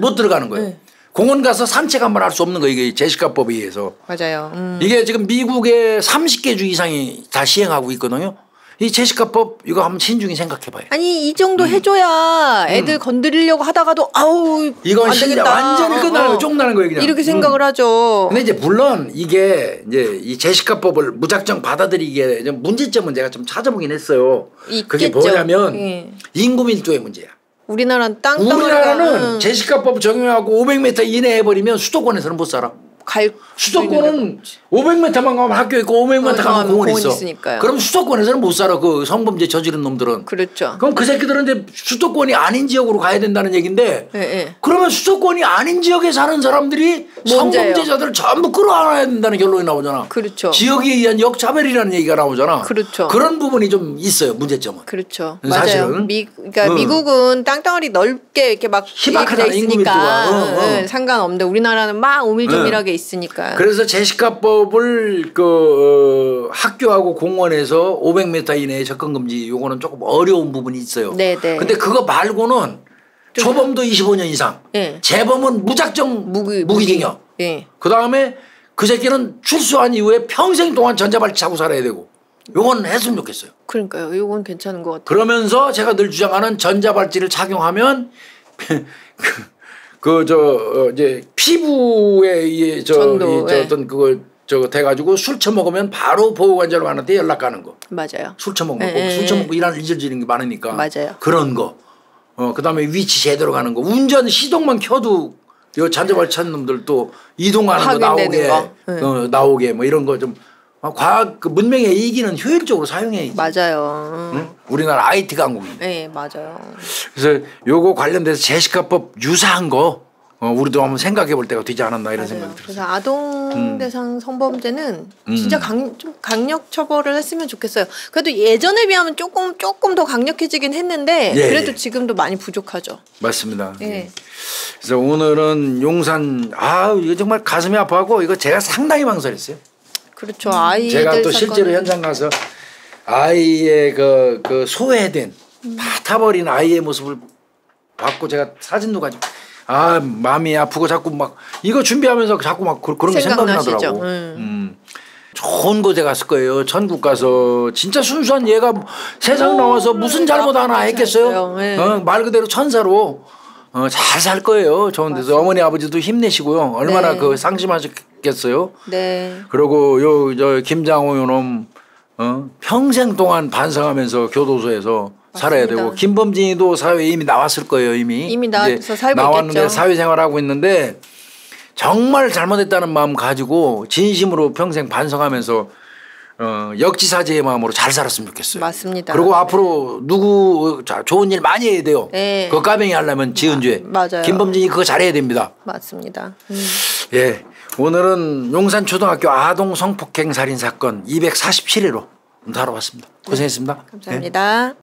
못 들어가는 거예요. 네. 공원 가서 산책 한번 할 수 없는 거예요. 이게 제시카법에 의해서. 맞아요. 이게 지금 미국의 30개 주 이상이 다 시행하고 있거든요. 이 제시카법 이거 한번 신중히 생각해봐요. 아니 이 정도 해줘야 애들 건드리려고 하다가도 아우 이건 안 되겠다. 완전히 끝나는 거 쫑나는 거예요 그냥. 이렇게 생각을 하죠. 근데 이제 물론 이게 이제 이 제시카법을 무작정 받아들이기에 문제점은 제가 좀 찾아보긴 했어요. 있겠죠. 그게 뭐냐면 예. 인구 밀도의 문제야. 우리나라는 우리나라는 제시카법 적용하고 500m 이내 해버리면 수도권에서는 못 살아. 수도권은 500m만 가면 학교 있고 500m 가면 공원 있어. 있으니까요. 그럼 수도권에서는 못 살아. 그 성범죄 저지른 놈들은. 그렇죠. 그럼 그 새끼들은 이제 수도권이 아닌 지역으로 가야 된다는 얘기인데 예. 그러면 수도권이 아닌 지역에 사는 사람들이 성범죄자들을 전부 끌어안아야 된다는 결론이 나오잖아. 그렇죠. 지역에 의한 역차별이라는 얘기가 나오잖아. 그렇죠. 그런 부분이 좀 있어요. 문제점은. 그렇죠. 사실은. 맞아요. 그러니까 미국은 땅덩어리 넓게 이렇게 막 희박하다 있으니까 상관없는데 우리나라는 막 오밀조밀하게 있으니까. 그래서 제시카법을 학교하고 공원에서 500m 이내에 접근 금지 요거는 조금 어려운 부분이 있어요. 네네. 근데 그거 말고는 초범도 25년 이상, 네. 재범은 무작정 무기징역. 네. 그 다음에 그 새끼는 출소한 이후에 평생 동안 전자발찌 차고 살아야 되고. 요건 했으면 좋겠어요. 그러니까요. 요건 괜찮은 것 같아요. 그러면서 제가 늘 주장하는 전자발찌를 착용하면 이제 피부에 어떤 그거 돼가지고 술 처먹으면 바로 보호관절반한테 연락 가는 거. 맞아요. 술 처먹고 술 처먹고 일하는 잊어지는 게 많으니까. 맞아요. 그런 거. 그다음에 위치 제대로 가는 거. 운전 시동만 켜도 요 전자발찌 찾는 놈들 또 이동하는 거 나오게 뭐 이런 거 좀 과학 문명의 이기는 효율적으로 사용해야지. 맞아요. 응? 우리나라 IT 강국인데. 네, 맞아요. 그래서 요거 관련돼서 제시카법 유사한 거 우리도 한번 생각해 볼 때가 되지 않았나 이런 생각이 들었어요. 그래서 아동 대상 성범죄는 진짜 좀 강력 처벌을 했으면 좋겠어요. 그래도 예전에 비하면 조금 더 강력해지긴 했는데 그래도 지금도 많이 부족하죠. 맞습니다. 예. 그래서 오늘은 용산 이거 정말 가슴이 아파하고 이거 제가 상당히 망설였어요. 그렇죠. 아이들 제가 또 실제로 현장 가서 아이의 그 소외된 타버린 아이의 모습을 봤고 제가 사진도 가지고 마음이 아프고 자꾸 막 이거 준비하면서 자꾸 막 그런 게 생각이 나더라고. 좋은 곳에 갔을 거예요. 전국 가서 진짜 순수한 얘가 세상 나와서 무슨 잘못 하나 했겠어요. 말 그대로 천사로 잘 살 거예요. 좋은 데서. 어머니 아버지도 힘내시고요. 얼마나 상심하셨겠어요. 네. 그리고 저 김장호 요놈 평생 동안 반성하면서 교도소에서 살아야 되고 김범진이도 사회에 이미 나왔을 거예요. 이미 나와서 살고 나왔는데 있겠죠. 사회생활하고 있는데 정말 잘못했다는 마음 가지고 진심으로 평생 반성하면서 역지사지의 마음으로 잘 살았으면 좋겠어요. 맞습니다. 그리고 앞으로 좋은 일 많이 해야 돼요. 네. 그거 까병이 하려면 지은 죄. 맞아요. 김범진이 그거 잘해야 됩니다. 맞습니다. 예, 오늘은 용산초등학교 아동 성폭행 살인 사건 247회로 다뤄봤습니다. 고생했습니다. 감사합니다. 네.